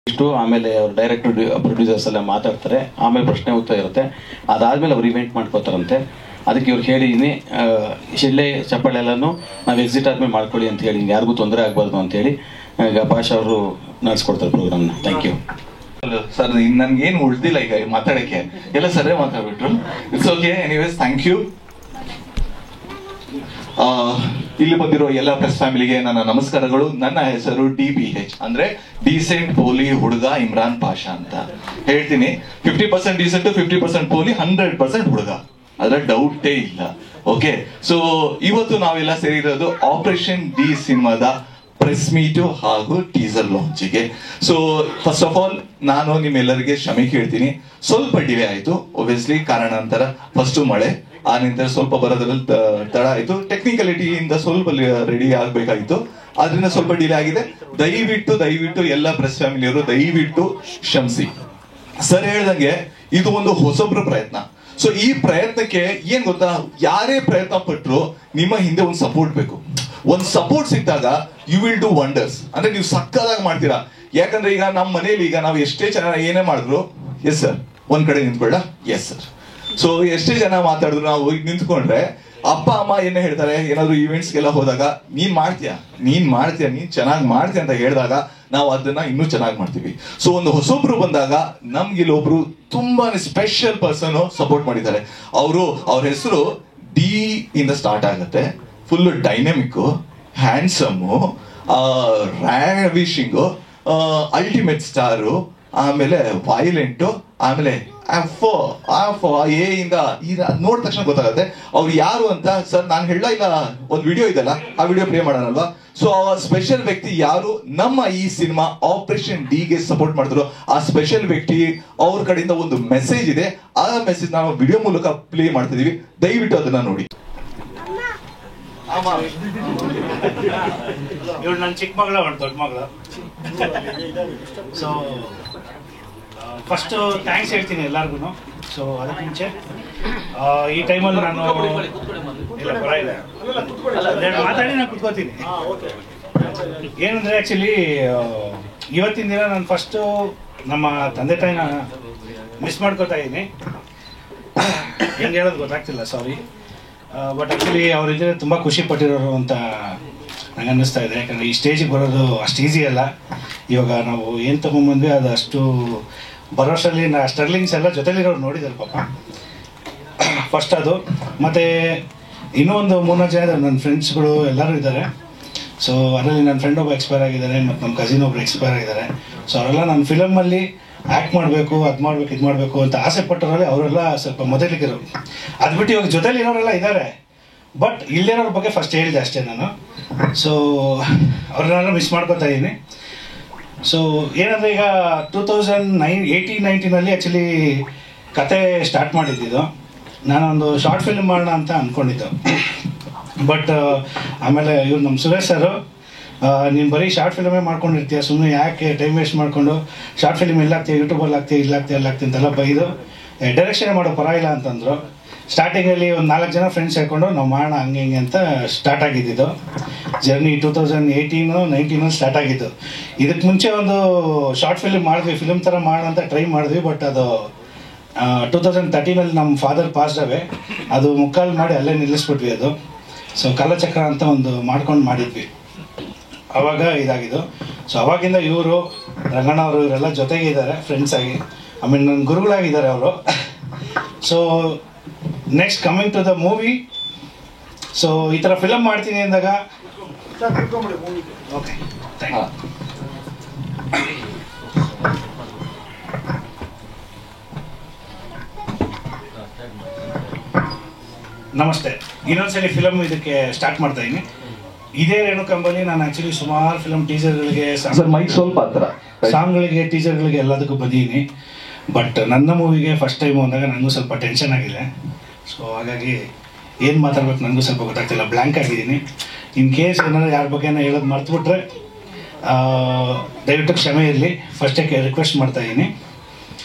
ಇಷ್ಟು ಆಮೇಲೆ ಅವ್ರು ಡೈರೆಕ್ಟರ್ ಪ್ರೊಡ್ಯೂಸರ್ಸ್ ಎಲ್ಲ ಮಾತಾಡ್ತಾರೆ, ಆಮೇಲೆ ಪ್ರಶ್ನೆ ಉತ್ತರ ಇರುತ್ತೆ. ಅದಾದ್ಮೇಲೆ ಅವ್ರು ಇವೆಂಟ್ ಮಾಡ್ಕೋತಾರಂತೆ. ಅದಕ್ಕೆ ಇವ್ರು ಹೇಳಿದೀನಿ, ಶಿಳ್ಳೆ ಚಪ್ಪಾಳೆ ಎಲ್ಲನೂ ನಾವು ಎಕ್ಸಿಟ್ ಆದ್ಮೇಲೆ ಮಾಡ್ಕೊಳ್ಳಿ ಅಂತ ಹೇಳಿ, ಯಾರಿಗೂ ತೊಂದರೆ ಆಗಬಾರ್ದು ಅಂತೇಳಿ ಈಗ ಭಾಷಾ ಅವರು ನಡೆಸ್ಕೊಡ್ತಾರೆ ಪ್ರೋಗ್ರಾಮ್ನ. Thank you sir. ನನ್ಗೇನು ಉಳ್ದಿಲ್ಲ ಈಗ ಮಾತಾಡಕ್ಕೆ, ಎಲ್ಲ ಸರೇ ಮಾತಾಡ್ಬಿಟ್ರು. It's okay. Anyways thank you. ಇಲ್ಲಿ ಬಂದಿರೋ ಎಲ್ಲ ಪ್ರೆಸ್ ಫ್ಯಾಮಿಲಿಗೆ ನನ್ನ ನಮಸ್ಕಾರಗಳು. ನನ್ನ ಹೆಸರು DPH ಅಂದ್ರೆ ಡೀಸೆಂಟ್ ಪೋಲಿ ಹುಡುಗ ಇಮ್ರಾನ್ ಪಾಷಾ ಅಂತ ಹೇಳ್ತೀನಿ. 50% ಡೀಸೆಂಟ್, 50% ಪೋಲಿ, 100% ಹುಡುಗ, ಅದರ ಡೌಟೇ ಇಲ್ಲ. ಓಕೆ, ಸೊ ಇವತ್ತು ನಾವೆಲ್ಲ ಸೇರಿರೋದು ಆಪರೇಷನ್ ಡಿ ಸಿನಿಮಾದ ಪ್ರೆಸ್ ಮೀಟು ಹಾಗೂ ಟೀಸರ್ ಲಾಂಚಿಗೆ. ಸೊ ಫಸ್ಟ್ ಆಫ್ ಆಲ್ ನಾನು ನಿಮ್ಮೆಲ್ಲರಿಗೆ ಕ್ಷಮೆ ಕೇಳ್ತೀನಿ. ಸ್ವಲ್ಪ ಡಿಲೇ ಆಯ್ತು, ಒಬ್ವಿಯಸ್ಲಿ ಕಾರಣಾಂತರ. ಫಸ್ಟ್ ಮಳೆ, ಆ ನಂತರ ಸ್ವಲ್ಪ ಬರೋದ್ರಲ್ಲಿ ತಡ ಆಯ್ತು. ಟೆಕ್ನಿಕಲಿಟಿಯಿಂದ ಸ್ವಲ್ಪ ರೆಡಿ ಆಗ್ಬೇಕಾಯ್ತು, ಅದರಿಂದ ಸ್ವಲ್ಪ ಡಿಲೇ ಆಗಿದೆ. ದಯವಿಟ್ಟು ಎಲ್ಲ ಪ್ರೆಸ್ ಫ್ಯಾಮಿಲಿಯವರು ದಯವಿಟ್ಟು ಕ್ಷಮಿಸಿ. ಸರ್ ಹೇಳ್ದಂಗೆ ಇದು ಒಂದು ಹೊಸಬ್ರ ಪ್ರಯತ್ನ. ಸೊ ಈ ಪ್ರಯತ್ನಕ್ಕೆ ಏನ್ ಗೊತ್ತಾ, ಯಾರೇ ಪ್ರಯತ್ನ ಪಟ್ರು ನಿಮ್ಮ ಹಿಂದೆ ಒಂದು ಸಪೋರ್ಟ್ ಬೇಕು. ಒಂದು ಸಪೋರ್ಟ್ ಸಿಕ್ಕಿದಾಗ ಯು ವಿಲ್ ಡೂ ವಂಡರ್ಸ್. ಅಂದ್ರೆ ನೀವು ಸಕ್ಕದಾಗಿ ಮಾಡ್ತೀರಾ. ಯಾಕಂದ್ರೆ ಈಗ ನಮ್ಮ ಮನೇಲಿ ಈಗ ನಾವು ಎಷ್ಟೇ ಚೆನ್ನಾಗಿ ಏನೇ ಮಾಡಿದ್ರು, ಎಸ್ ಸರ್ ಒಂದ್ ಕಡೆ ನಿಂತ್ಕೊಳ್ಳ, ಎಸ್ ಸರ್. ಸೊ ಎಷ್ಟೇ ಜನ ಮಾತಾಡಿದ್ರು ನಾವು ಹೋಗಿ ನಿಂತ್ಕೊಂಡ್ರೆ ಅಪ್ಪ ಅಮ್ಮ ಏನೇ ಹೇಳ್ತಾರೆ, ಏನಾದ್ರು ಈವೆಂಟ್ಸ್ಗೆಲ್ಲ ಹೋದಾಗ ನೀನ್ ಚೆನ್ನಾಗಿ ಮಾಡ್ತೀಯ ಅಂತ ಹೇಳಿದಾಗ ನಾವು ಅದನ್ನ ಇನ್ನೂ ಚೆನ್ನಾಗಿ ಮಾಡ್ತೀವಿ. ಸೊ ಒಂದು ಹೊಸೊಬ್ರು ಬಂದಾಗ ನಮ್ಗೆ ಇಲ್ಲೊಬ್ರು ತುಂಬಾನೇ ಸ್ಪೆಷಲ್ ಪರ್ಸನ್ ಸಪೋರ್ಟ್ ಮಾಡಿದ್ದಾರೆ. ಅವ್ರ ಹೆಸರು ಡಿ ಇಂದ ಸ್ಟಾರ್ಟ್ ಆಗುತ್ತೆ. ಫುಲ್ ಡೈನಮಿಕ್, ಹ್ಯಾಂಡ್ಸಮ್ಮು, ರ್ಯಾವಿಶಿಂಗು, ಅಲ್ಟಿಮೇಟ್ ಸ್ಟಾರು, ಆಮೇಲೆ ವೈಲೆಂಟು, ಆಮೇಲೆ ನೋಡಿದ ತಕ್ಷಣ ಗೊತ್ತಾಗುತ್ತೆ ಅವ್ರು ಯಾರು ಅಂತ. ಸರ್ ನಾನು ಹೇಳ ಇಲ್ಲ, ಒಂದು ವಿಡಿಯೋ ಇದೆಲ್ಲ, ಆ ವಿಡಿಯೋ ಪ್ಲೇ ಮಾಡೋಣಲ್ವಾ? ಸೊ ಆ ಸ್ಪೆಷಲ್ ವ್ಯಕ್ತಿ ಯಾರು, ನಮ್ಮ ಈ ಸಿನಿಮಾ ಆಪರೇಷನ್ ಡಿಗೆ ಸಪೋರ್ಟ್ ಮಾಡಿದ್ರು ಆ ಸ್ಪೆಷಲ್ ವ್ಯಕ್ತಿ ಅವ್ರ ಕಡೆಯಿಂದ ಒಂದು ಮೆಸೇಜ್ ಇದೆ. ಆ ಮೆಸೇಜ್ ನಾವು ವಿಡಿಯೋ ಮೂಲಕ ಪ್ಲೇ ಮಾಡ್ತಿದೀವಿ, ದಯವಿಟ್ಟು ಅದನ್ನ ನೋಡಿ. ಇವಳು ನನ್ನ ಚಿಕ್ಕ ಮಗಳ, ಅವಳು ದೊಡ್ಡ ಮಗಳ. ಸೊ ಫಸ್ಟ್ ಥ್ಯಾಂಕ್ಸ್ ಹೇಳ್ತೀನಿ ಎಲ್ಲರಿಗೂ. ಸೊ ಅದಕ್ಕೆ ಮುಂಚೆ ಈ ಟೈಮಲ್ಲಿ ನಾನು ಇಲ್ಲ ಪರವಾಗಿಲ್ಲ ಮಾತಾಡಿ ನಾನು ಕುತ್ಕೋತೀನಿ. ಏನಂದರೆ ಆ್ಯಕ್ಚುಲಿ ಇವತ್ತಿನ ದಿನ ನಾನು ಫಸ್ಟು ನಮ್ಮ ತಂದೆ ತಾಯಿನ ಮಿಸ್ ಮಾಡ್ಕೋತಾ ಇದ್ದೀನಿ. ಹೆಂಗೆ ಹೇಳೋದು ಗೊತ್ತಾಗ್ತಿಲ್ಲ, ಸಾರಿ. ಬಟ್ ಆ್ಯಕ್ಚುಲಿ ಅವರಿದ್ದರೆ ತುಂಬ ಖುಷಿ ಪಟ್ಟಿರೋರು ಅಂತ ನಂಗೆ ಅನ್ನಿಸ್ತಾ ಇದೆ. ಯಾಕಂದರೆ ಈ ಸ್ಟೇಜಿಗೆ ಬರೋದು ಅಷ್ಟು ಈಸಿ ಅಲ್ಲ. ಇವಾಗ ನಾವು ಏನು ತೊಗೊಂಬಂದ್ವಿ ಅದು ಅಷ್ಟು ಬರೋಷ್ಟರಲ್ಲಿ ಸ್ಟ್ರಗ್ಲಿಂಗ್ಸ್ ಎಲ್ಲ ಜೊತೆಲಿರೋರು ನೋಡಿದ್ದಾರೆ ಪಾಪ. ಫಸ್ಟ್ ಅದು. ಮತ್ತು ಇನ್ನೂ ಒಂದು 3-4 ಜನ ಇದ್ದಾರೆ ನನ್ನ ಫ್ರೆಂಡ್ಸ್ಗಳು, ಎಲ್ಲರೂ ಇದ್ದಾರೆ. ಸೊ ಅದರಲ್ಲಿ ನನ್ನ ಫ್ರೆಂಡ್ ಒಬ್ಬ ಎಕ್ಸ್ಪೈರ್ ಆಗಿದ್ದಾರೆ, ಮತ್ತು ನಮ್ಮ ಕಸಿನ್ ಒಬ್ರು ಎಕ್ಸ್ಪೈರ್ ಆಗಿದ್ದಾರೆ. ಸೊ ಅವರೆಲ್ಲ ನನ್ನ ಫಿಲಮಲ್ಲಿ ಆ್ಯಕ್ಟ್ ಮಾಡಬೇಕು, ಅದು ಮಾಡಬೇಕು, ಇದು ಮಾಡಬೇಕು ಅಂತ ಆಸೆ ಪಟ್ಟವರಲ್ಲಿ ಅವರೆಲ್ಲ ಸ್ವಲ್ಪ ಮೊದಲಿಗಿರೋರು. ಅದು ಬಿಟ್ಟು ಇವಾಗ ಜೊತೆಲಿ ಇರೋರೆಲ್ಲ ಇದ್ದಾರೆ, ಬಟ್ ಇಲ್ಲಿರೋರ ಬಗ್ಗೆ ಫಸ್ಟ್ ಹೇಳಿದೆ ಅಷ್ಟೇ ನಾನು. ಸೊ ಅವ್ರನ್ನೆಲ್ಲ ಮಿಸ್ ಮಾಡ್ಕೊತಾ ಇದ್ದೀನಿ. ಸೊ ಏನಂದರೆ ಈಗ 2018-19 ಆ್ಯಕ್ಚುಲಿ ಕತೆ ಸ್ಟಾರ್ಟ್ ಮಾಡಿದ್ದಿದ್ದು. ನಾನೊಂದು ಶಾರ್ಟ್ ಫಿಲ್ಮ್ ಮಾಡೋಣ ಅಂತ ಅಂದ್ಕೊಂಡಿದ್ದು. ಬಟ್ ಆಮೇಲೆ ಇವ್ರು ನಮ್ಮ ಸುರೇಶ್ ಸರು, ನೀನು ಬರೀ ಶಾರ್ಟ್ ಫಿಲ್ಮೇ ಮಾಡ್ಕೊಂಡಿರ್ತೀಯ, ಸುಮ್ಮನೆ ಯಾಕೆ ಟೈಮ್ ವೇಸ್ಟ್ ಮಾಡಿಕೊಂಡು ಶಾರ್ಟ್ ಫಿಲ್ಮ್ ಎಲ್ಲಾಗ್ತೀಯ, ಯೂಟ್ಯೂಬಲ್ಲಿ ಆಗ್ತೀಯ, ಇಲ್ಲಾಗ್ತೀಯ ಅಂತೆಲ್ಲ ಬೈದು ಡೈರೆಕ್ಷನ್ ಮಾಡೋ ಪರವಾಗಿಲ್ಲ ಅಂತಂದರು. ಸ್ಟಾರ್ಟಿಂಗಲ್ಲಿ ಒಂದು 4 ಜನ ಫ್ರೆಂಡ್ಸ್ ಹೇಳ್ಕೊಂಡು ನಾವು ಮಾಡೋಣ ಹಂಗೆ ಹಿಂಗೆ ಅಂತ ಸ್ಟಾರ್ಟ್ ಆಗಿದ್ದು ಜರ್ನಿ. 2018-19 ಸ್ಟಾರ್ಟ್ ಆಗಿದ್ದು. ಇದಕ್ಕೆ ಮುಂಚೆ ಒಂದು ಶಾರ್ಟ್ ಫಿಲ್ಮ್ ಮಾಡಿದ್ವಿ, ಫಿಲ್ಮ್ ಥರ ಮಾಡೋಣ ಅಂತ ಟ್ರೈ ಮಾಡಿದ್ವಿ. ಬಟ್ ಅದು 2013 ನಮ್ಮ ಫಾದರ್ ಪಾಸ್ಡ್ ಅವೇ, ಅದು ಮುಕ್ಕಾಲು ಮಾಡಿ ಅಲ್ಲೇ ನಿಲ್ಲಿಸ್ಬಿಟ್ವಿ ಅದು. ಸೊ ಕಾಲಚಕ್ರ ಅಂತ ಒಂದು ಮಾಡ್ಕೊಂಡು ಮಾಡಿದ್ವಿ, ಅವಾಗ ಇದಾಗಿದ್ದು. ಸೊ ಅವಾಗಿಂದ ಇವರು ರಂಗಣ್ಣ ಅವರು ಇವರೆಲ್ಲ ಜೊತೆಗೆ ಇದ್ದಾರೆ, ಫ್ರೆಂಡ್ಸ್ ಆಗಿ. ಆಮೇಲೆ ನನ್ನ ಗುರುಗಳಾಗಿದ್ದಾರೆ ಅವರು. So next coming to the movie. So ಈ ಥರ ಫಿಲಮ್ ಮಾಡ್ತೀನಿ ಅಂದಾಗ ಓಕೆ ಥ್ಯಾಂಕ್ ಯು. ನಮಸ್ತೆ. ಇನ್ನೊಂದ್ಸಲಿ ಫಿಲಮ್ ಇದಕ್ಕೆ ಸ್ಟಾರ್ಟ್ ಮಾಡ್ತಾ ಇದ್ದೀನಿ. ಇದೇ ರೇಣುಕಂಬಲ್ಲಿ ನಾನು ಆ್ಯಕ್ಚುಲಿ ಸುಮಾರು ಫಿಲಮ್ ಟೀಸರ್ಗಳಿಗೆ, ಸಾಂಗ್ಗಳಿಗೆ, ಟೀಸರ್ಗಳಿಗೆ ಎಲ್ಲದಕ್ಕೂ ಬಂದಿದ್ದೀನಿ. ಬಟ್ ನನ್ನ ಮೂವಿಗೆ ಫಸ್ಟ್ ಟೈಮ್ ಅಂದಾಗ ನನಗೂ ಸ್ವಲ್ಪ ಟೆನ್ಷನ್ ಆಗಿದೆ. ಸೊ ಹಾಗಾಗಿ ಏನು ಮಾತಾಡ್ಬೇಕು ನನಗೂ ಸ್ವಲ್ಪ ಗೊತ್ತಾಗ್ತಿಲ್ಲ, ಬ್ಲ್ಯಾಂಕ್ ಆಗಿದ್ದೀನಿ. ಇನ್ ಕೇಸ್ ಏನಾದ್ರು ಯಾರ ಬಗ್ಗೆ ಹೇಳೋದು ಮರ್ತುಬಿಟ್ರೆ ದಯವಿಟ್ಟು ಕ್ಷಮೆ ಇರಲಿ, ಫಸ್ಟೇ ರಿಕ್ವೆಸ್ಟ್ ಮಾಡ್ತಾಯಿದ್ದೀನಿ.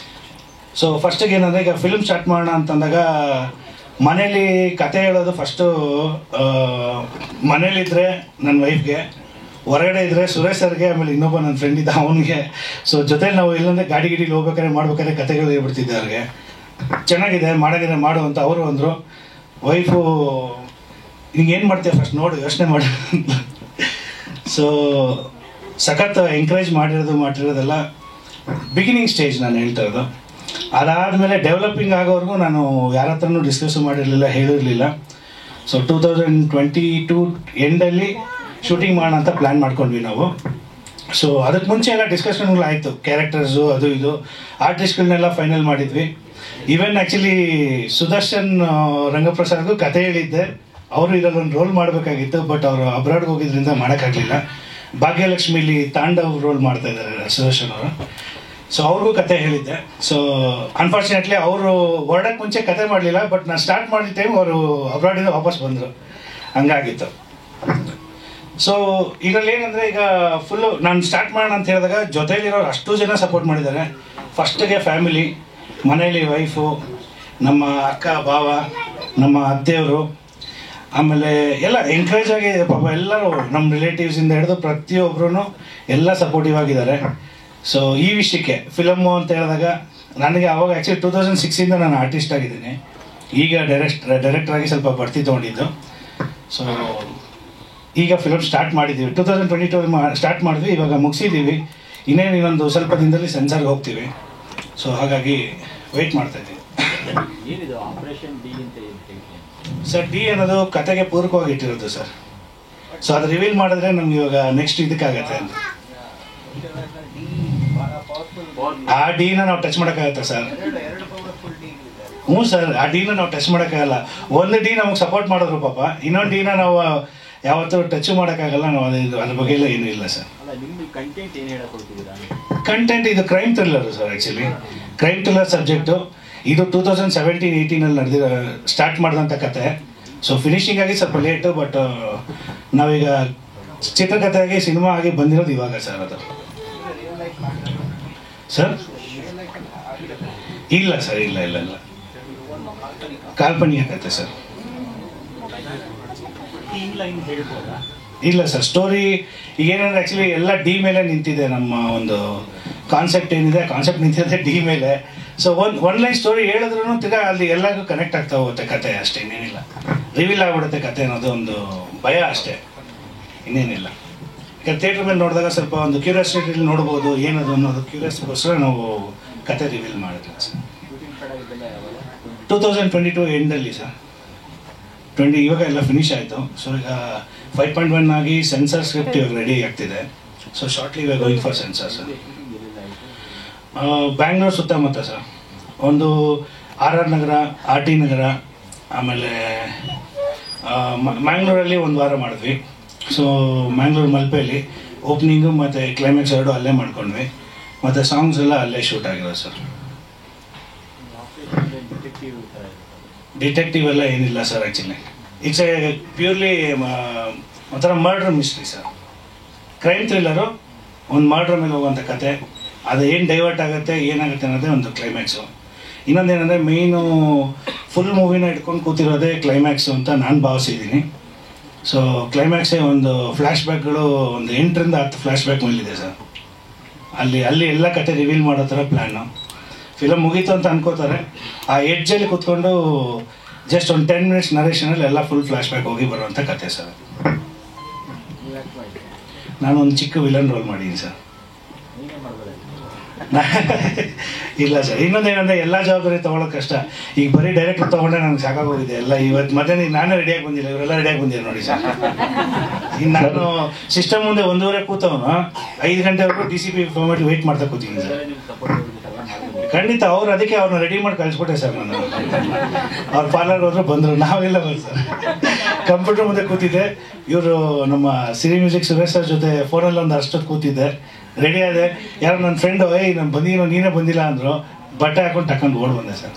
ಸೊ ಫಸ್ಟಿಗೆ ಏನಂದರೆ, ಈಗ ಫಿಲ್ಮ್ ಸ್ಟಾರ್ಟ್ ಮಾಡೋಣ ಅಂತಂದಾಗ ಮನೇಲಿ ಕತೆ ಹೇಳೋದು ಫಸ್ಟು ಮನೇಲಿದ್ದರೆ ನನ್ನ ವೈಫ್ಗೆ, ಹೊರಗಡೆ ಇದ್ರೆ ಸುರೇಶ್ ಸರ್ಗೆ, ಆಮೇಲೆ ಇನ್ನೊಬ್ಬ ನನ್ನ ಫ್ರೆಂಡ್ ಇದ್ದ ಅವನಿಗೆ. ಸೊ ಜೊತೆಲಿ ನಾವು ಇಲ್ಲಂದ್ರೆ ಗಾಡಿ ಗಿಡಿಲಿ ಹೋಗ್ಬೇಕಾದ್ರೆ ಮಾಡ್ಬೇಕಾದ್ರೆ ಕತೆಗಳು ಹೇಳ್ಬಿಡ್ತಿದ್ದೆ ಅವ್ರಿಗೆ. ಚೆನ್ನಾಗಿದೆ ಮಾಡೋದಿದ್ರೆ ಮಾಡು ಅಂತ ಅವರು ಅಂದರು. ವೈಫು ಹಿಂಗೆ ಏನು ಮಾಡ್ತೀಯ ಫಸ್ಟ್ ನೋಡು, ಯೋಚನೆ ಮಾಡು. ಸೊ ಸಖತ್ ಎಂಕರೇಜ್ ಮಾಡಿರೋದೆಲ್ಲ ಬಿಗಿನಿಂಗ್ ಸ್ಟೇಜ್ ನಾನು ಹೇಳ್ತಾ ಇರೋದು. ಅದಾದಮೇಲೆ ಡೆವಲಪಿಂಗ್ ಆಗೋವರೆಗೂ ನಾನು ಯಾರ ಹತ್ರನೂ ಡಿಸ್ಕಸ್ ಮಾಡಿರಲಿಲ್ಲ, ಹೇಳಿರಲಿಲ್ಲ. ಸೊ 2022 ಎಂಡಲ್ಲಿ ಶೂಟಿಂಗ್ ಮಾಡೋಣ ಅಂತ ಪ್ಲ್ಯಾನ್ ಮಾಡ್ಕೊಂಡ್ವಿ ನಾವು. ಸೊ ಅದಕ್ಕೆ ಮುಂಚೆ ಎಲ್ಲ ಡಿಸ್ಕಷನ್ಗಳು ಆಯಿತು, ಕ್ಯಾರೆಕ್ಟರ್ಸು ಅದು ಇದು ಆರ್ಟಿಸ್ಟ್ಗಳನ್ನೆಲ್ಲ ಫೈನಲ್ ಮಾಡಿದ್ವಿ. ಈವನ್ ಆ್ಯಕ್ಚುಲಿ ಸುದರ್ಶನ್ ರಂಗಪ್ರಸಾದ್ಗೂ ಕತೆ ಹೇಳಿದ್ದೆ, ಅವರು ಇದರಲ್ಲೊಂದು ರೋಲ್ ಮಾಡಬೇಕಾಗಿತ್ತು. ಬಟ್ ಅವರು ಅಬ್ರಾಡ್ಗೆ ಹೋಗಿದ್ರಿಂದ ಮಾಡೋಕ್ಕಾಗಲಿಲ್ಲ. ಭಾಗ್ಯಲಕ್ಷ್ಮಿಲಿ ತಾಂಡವ್ ರೋಲ್ ಮಾಡ್ತಾ ಇದ್ದಾರೆ ಸುದರ್ಶನ್ ಅವರು. ಸೊ ಅವ್ರಿಗೂ ಕತೆ ಹೇಳಿದ್ದೆ. ಸೊ ಅನ್ಫಾರ್ಚುನೇಟ್ಲಿ ಅವರು ಹೊರಡಕ್ಕೆ ಮುಂಚೆ ಕತೆ ಮಾಡಲಿಲ್ಲ. ಬಟ್ ನಾನು ಸ್ಟಾರ್ಟ್ ಮಾಡಿದ ಟೈಮ್ ಅವರು ಅಬ್ರಾಡಿಂದ ವಾಪಸ್ ಬಂದರು, ಹಂಗಾಗಿತ್ತು. ಸೊ ಇದರಲ್ಲಿ ಏನಂದರೆ, ಈಗ ಫುಲ್ಲು ನಾನು ಸ್ಟಾರ್ಟ್ ಮಾಡೋಣ ಅಂತ ಹೇಳಿದಾಗ ಜೊತೆಲಿರೋರು ಅಷ್ಟು ಜನ ಸಪೋರ್ಟ್ ಮಾಡಿದ್ದಾರೆ. ಫಸ್ಟಿಗೆ ಫ್ಯಾಮಿಲಿ, ಮನೇಲಿ ವೈಫು, ನಮ್ಮ ಅಕ್ಕ ಭಾವ, ನಮ್ಮ ಅತ್ತೆಯವರು, ಆಮೇಲೆ ಎಲ್ಲ ಎಂಕರೇಜ್ ಆಗಿ ಪಾಪ ಎಲ್ಲರೂ ನಮ್ಮ ರಿಲೇಟಿವ್ಸಿಂದ ಹಿಡಿದು ಪ್ರತಿಯೊಬ್ಬರೂ ಎಲ್ಲ ಸಪೋರ್ಟಿವ್ ಆಗಿದ್ದಾರೆ. ಸೊ ಈ ವಿಷಯಕ್ಕೆ ಫಿಲಮ್ಮು ಅಂತ ಹೇಳಿದಾಗ ನನಗೆ ಅವಾಗ ಆ್ಯಕ್ಚುಲಿ 2006 ನಾನು ಆರ್ಟಿಸ್ಟ್ ಆಗಿದ್ದೀನಿ. ಈಗ ಡೈರೆಕ್ಟರ್ ಆಗಿ ಸ್ವಲ್ಪ ಬಡ್ತಿ ತೊಗೊಂಡಿದ್ದು. ಸೊ ಈಗ ಫಿಲಮ್ ಸ್ಟಾರ್ಟ್ ಮಾಡಿದ್ದೀವಿ, 2022 ಸ್ಟಾರ್ಟ್ ಮಾಡಿದ್ವಿ, ಇವಾಗ ಮುಗಿಸಿದ್ದೀವಿ. ಇನ್ನೊಂದು ಸ್ವಲ್ಪ ದಿನದಲ್ಲಿ ಸೆನ್ಸಾರ್ಗೆ ಹೋಗ್ತೀವಿ. ಸೊ ಹಾಗಾಗಿ ವೆಯ್ಟ್ ಮಾಡ್ತಾಯಿದ್ದೀವಿ. ಸರ್ ಡಿ ಅನ್ನೋದು ಕತೆಗೆ ಪೂರಕವಾಗಿ ಇಟ್ಟಿರೋದು ಸರ್. ಸೊ ಅದು ರಿವೀಲ್ ಮಾಡಿದ್ರೆ ನಮ್ಗೆ ಇವಾಗ ನೆಕ್ಸ್ಟ್ ಇದಕ್ಕಾಗತ್ತೆ ಅಂತ. ಆ ಡಿನ ನಾವು ಟಚ್ ಮಾಡೋಕ್ಕಾಗತ್ತಾ ಸರ್? ಹ್ಞೂ ಸರ್, ಆ ಡಿನ ನಾವು ಟಚ್ ಮಾಡೋಕ್ಕಾಗಲ್ಲ. ಒಂದು ಡಿ ನಮಗೆ ಸಪೋರ್ಟ್ ಮಾಡಿದ್ರು ಪಾಪ, ಇನ್ನೊಂದು ಡಿನ ನಾವು ಯಾವತ್ತೂ ಟಚ್ ಮಾಡೋಕ್ಕಾಗಲ್ಲ. ನಾವು ಅದ್ರ ಬಗ್ಗೆ ಎಲ್ಲ ಏನೂ ಇಲ್ಲ ಸರ್. ಕಂಟೆಂಟ್ ಇದು crime thriller sir. Actually crime thriller subject. ಇದು 2017-18 ಸ್ಟಾರ್ಟ್ ಮಾಡಿದಂಥ ಕತೆ. ಸೊ ಫಿನಿಶಿಂಗ್ ಆಗಿ ಸ್ವಲ್ಪ ಲೇಟು, ಬಟ್ ನಾವೀಗ ಚಿತ್ರಕಥೆಯಾಗಿ ಸಿನಿಮಾ ಆಗಿ ಬಂದಿರೋದು ಇವಾಗ ಸರ್. ಅದು ಸರ್ ಇಲ್ಲ ಸರ್, ಇಲ್ಲ ಇಲ್ಲ ಇಲ್ಲ ಕಾಲ್ಪನಿಕ ಕತೆ ಸರ್. ಇಲ್ಲ ಸರ್, ಸ್ಟೋರಿ ಈಗೇನಂದ್ರೆ ಆ್ಯಕ್ಚುಲಿ ಎಲ್ಲ ಡಿ ಮೇಲೆ ನಿಂತಿದೆ. ನಮ್ಮ ಒಂದು ಕಾನ್ಸೆಪ್ಟ್ ಏನಿದೆ, ಕಾನ್ಸೆಪ್ಟ್ ನಿಂತಿದೆ ಡಿ ಮೇಲೆ. ಸೊ ಒನ್ ಲೈನ್ ಸ್ಟೋರಿ ಹೇಳಿದ್ರು ತಿರ್ಗಾ ಅಲ್ಲಿ ಎಲ್ಲರಿಗೂ ಕನೆಕ್ಟ್ ಆಗ್ತಾ ಹೋಗುತ್ತೆ ಕತೆ, ಅಷ್ಟೇ, ಇನ್ನೇನಿಲ್ಲ. ರಿವೀಲ್ ಆಗ್ಬಿಡುತ್ತೆ ಕತೆ ಅನ್ನೋದು ಒಂದು ಭಯ ಅಷ್ಟೇ, ಇನ್ನೇನಿಲ್ಲ. ಯಾಕಂದ್ರೆ ಥಿಯೇಟ್ರ್ ಮೇಲೆ ನೋಡಿದಾಗ ಸ್ವಲ್ಪ ಒಂದು ಕ್ಯೂರಿಯಾಸಿಟಿಲಿ ನೋಡ್ಬೋದು ಏನದು ಅನ್ನೋದು ಕ್ಯೂರಿಯಾಸಿಟಿಗೋಸ್ಕರ ನಾವು ಕತೆ ರಿವೀಲ್ ಮಾಡಿದ್ವಿ ಸರ್. 2022 ಎಂಡಲ್ಲಿ ಸರ್. ಇವಾಗ ಎಲ್ಲ ಫಿನಿಶ್ ಆಯಿತು. ಸೊ ಈಗ 5.1 ಆಗಿ ಸೆನ್ಸಾರ್ ಸ್ಕ್ರಿಪ್ಟ್ ಇವಾಗ ರೆಡಿ ಆಗ್ತಿದೆ. ಸೊ ಶಾರ್ಟ್ಲಿ ಇವಾಗ going for censor sir. Bangalore ಸುತ್ತಮುತ್ತ ಸರ್, ಒಂದು RR ನಗರ, RT ನಗರ, ಆಮೇಲೆ ಮ್ಯಾಂಗ್ಳೂರಲ್ಲಿ ಒಂದು ವಾರ ಮಾಡಿದ್ವಿ. ಸೊ ಮ್ಯಾಂಗ್ಳೂರು ಮಲ್ಪೆಯಲ್ಲಿ ಓಪನಿಂಗು ಮತ್ತು ಕ್ಲೈಮ್ಯಾಕ್ಸ್ ಎರಡು ಅಲ್ಲೇ ಮಾಡ್ಕೊಂಡ್ವಿ. ಮತ್ತು ಸಾಂಗ್ಸ್ ಎಲ್ಲ ಅಲ್ಲೇ ಶೂಟ್ ಆಗಿರೋದು ಸರ್. ಡಿಟೆಕ್ಟಿವ್ ಎಲ್ಲ ಏನಿಲ್ಲ sir. Actually it's a purely ಒಂಥರ murder mystery sir. Crime thriller, ಒಂದು ಮರ್ಡ್ರ್ ಮೇಲೆ ಹೋಗುವಂಥ ಕತೆ. ಅದು ಏನು ಡೈವರ್ಟ್ ಆಗುತ್ತೆ, ಏನಾಗುತ್ತೆ ಅನ್ನೋದೇ ಒಂದು ಕ್ಲೈಮ್ಯಾಕ್ಸು. ಇನ್ನೊಂದೇನೆಂದರೆ ಮೇಯ್ನು ಫುಲ್ ಮೂವಿನ ಇಟ್ಕೊಂಡು ಕೂತಿರೋದೇ ಕ್ಲೈಮ್ಯಾಕ್ಸು ಅಂತ ನಾನು ಭಾವಿಸಿದ್ದೀನಿ. ಸೊ ಕ್ಲೈಮ್ಯಾಕ್ಸೇ ಒಂದು ಫ್ಲ್ಯಾಶ್ ಬ್ಯಾಕ್ಗಳು ಒಂದು 8ರಿಂದ 10 ಫ್ಲ್ಯಾಶ್ ಬ್ಯಾಕ್ ಮೇಲಿದೆ ಸರ್. ಅಲ್ಲಿ ಎಲ್ಲ ಕತೆ ರಿವೀಲ್ ಮಾಡೋ ಥರ ಪ್ಲ್ಯಾನು. ಫಿಲಮ್ ಮುಗೀತು ಅಂತ ಅನ್ಕೋತಾರೆ, ಆ ಎಡ್ಜಲ್ಲಿ ಕೂತ್ಕೊಂಡು ಜಸ್ಟ್ ಒಂದು 10 ಮಿನಿಟ್ಸ್ ನರೇಷನಲ್ಲಿ ಎಲ್ಲ ಫುಲ್ ಫ್ಲ್ಯಾಶ್ ಬ್ಯಾಕ್ ಹೋಗಿ ಬರುವಂಥ ಕತೆ ಸರ್. ನಾನು ಒಂದು ಚಿಕ್ಕ ವಿಲನ್ ರೋಲ್ ಮಾಡಿದ್ದೀನಿ ಸರ್. ಇಲ್ಲ ಸರ್, ಇನ್ನೊಂದೇನಂದರೆ ಎಲ್ಲ ಜವಾಬ್ದಾರಿ ತೊಗೊಳೋದು ಕಷ್ಟ. ಈಗ ಬರೀ ಡೈರೆಕ್ಟ್ ತೊಗೊಂಡೆ ನನಗೆ ಸಾಕಾಗೋಗಿದೆ ಎಲ್ಲ. ಇವತ್ತು ಮಧ್ಯಾಹ್ನ ನಾನೇ ರೆಡಿಯಾಗಿ ಬಂದಿಲ್ಲ, ಇವರೆಲ್ಲ ರೆಡಿಯಾಗಿ ಬಂದಿಲ್ಲ ನೋಡಿ ಸರ್. ಇನ್ನು ನಾನು ಸಿಸ್ಟಮ್ ಮುಂದೆ 1:30 ಕೂತವನು 5 ಗಂಟೆವರೆಗೂ DCP ಫಾರ್ಮೆಟ್ ವೆಯ್ಟ್ ಮಾಡ್ತಾ ಕೂತೀನಿ ಸರ್. ಖಂಡಿತ ಅದಕ್ಕೆ ಅವ್ರನ್ನ ರೆಡಿ ಮಾಡಿ ಕಳಿಸ್ಬಿಟ್ಟೆ ಸರ್. ನಾನು ಅವ್ರ ಪಾರ್ಲರ್ ಹೋದ್ರು ಬಂದರು, ನಾವೆಲ್ಲ ಬಂದು ಸರ್ ಕಂಪ್ಯೂಟರ್ ಮುಂದೆ ಕೂತಿದ್ದೆ. ಇವರು ನಮ್ಮ ಸಿರಿ ಮ್ಯೂಸಿಕ್ ಸುರೇಶ್ ಸರ್ ಜೊತೆ ಫೋನಲ್ಲಿ ಒಂದು ಅಷ್ಟೊತ್ತು ಕೂತಿದ್ದೆ. ರೆಡಿ ಆದೆ, ಯಾರು ನನ್ನ ಫ್ರೆಂಡು ನಾನು ಬಂದಿರೋ ನೀನೇ ಬಂದಿಲ್ಲ ಅಂದರು. ಬಟ್ಟೆ ಹಾಕೊಂಡು ತಕೊಂಡು ಓಡ್ ಬಂದೆ ಸರ್.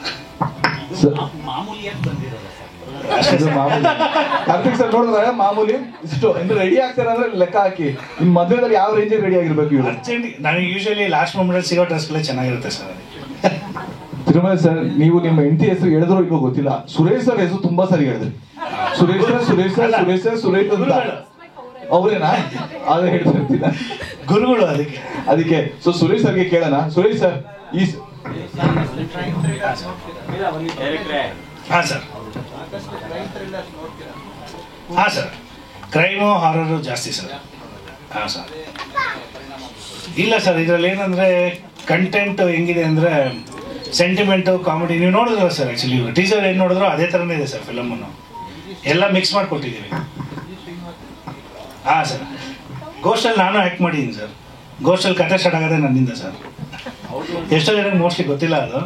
ಕಾರ್ತಿಕ್ ಸರ್ ನೋಡಿದ್ರೆ ಮಾಮೂಲಿ ಇಷ್ಟು ಇನ್ನು ರೆಡಿ ಆಗ್ತಾರೆ ಅಂದ್ರೆ ಲೆಕ್ಕ ಹಾಕಿ ಇನ್ನು ಮದುವೆದಲ್ಲಿ ಯಾವ ರೇಂಜ್ ರೆಡಿ ಆಗಿರ್ಬೇಕು ಇವರು. ಅರ್ಜೆಂಟ್ ನನಗೆ ಯೂಶಲಿ ಲಾಸ್ಟ್ ಮೂಮೆಂಟ್ ಸಿಗೋ ಡ್ರೆಸ್ಗಳೇ ಚೆನ್ನಾಗಿರುತ್ತೆ ಸರ್. ತಿರುಮಲ ಸರ್, ನೀವು ನಿಮ್ಮ ಹೆಂಡತಿ ಹೆಸರು ಹೇಳಿದ್ರು ಇಲ್ವೋ ಗೊತ್ತಿಲ್ಲ, ಸುರೇಶ್ ಸರ್ ಹೆಸರು ತುಂಬಾ ಸರಿ ಹೇಳಿದ್ರಿ. Suresh sir Suresh sir Suresh sir Suresh ಅಂತ ಅವ್ರೇನಾ ಅದು ಹೇಳ್ತಿರ್ತೀರ ಗುರುಗಳು ಅದಕ್ಕೆ. ಅದಕ್ಕೆ ಸೊ ಸುರೇಶ್ ಸರ್ಗೆ ಕೇಳೋಣ. ಸುರೇಶ್ ಸರ್ ಈ ಹಾಂ ಸರ್. ಹಾಂ ಸರ್, ಕ್ರೈಮು ಹಾರರು ಜಾಸ್ತಿ ಸರ್. ಹಾಂ ಸರ್. ಇಲ್ಲ ಸರ್, ಇದರಲ್ಲಿ ಏನಂದರೆ ಕಂಟೆಂಟ್ ಹೆಂಗಿದೆ ಅಂದರೆ ಸೆಂಟಿಮೆಂಟು, ಕಾಮಿಡಿ ನೀವು ನೋಡಿದ್ರಲ್ಲ ಸರ್. ಆ್ಯಕ್ಚುಲಿ ಟೀಸರ್ ಏನು ನೋಡಿದ್ರು ಅದೇ ಥರನೇ ಇದೆ ಸರ್. ಫಿಲಮನ್ನು ಎಲ್ಲ ಮಿಕ್ಸ್ ಮಾಡಿಕೊಟ್ಟಿದ್ದೀವಿ. ಹಾಂ ಸರ್, ಗೋಸ್ಟಲ್ಲಿ ನಾನು ಆ್ಯಕ್ಟ್ ಮಾಡಿದ್ದೀನಿ ಸರ್. ಗೋಸ್ಟಲ್ಲಿ ಕತೆ ಸ್ಟಾರ್ಟ್ ಆಗೋದೇ ನನ್ನಿಂದ ಸರ್. ಎಷ್ಟೋ ಜನಕ್ಕೆ ಮೋಸ್ಟ್ಲಿ ಗೊತ್ತಿಲ್ಲ ಅದು.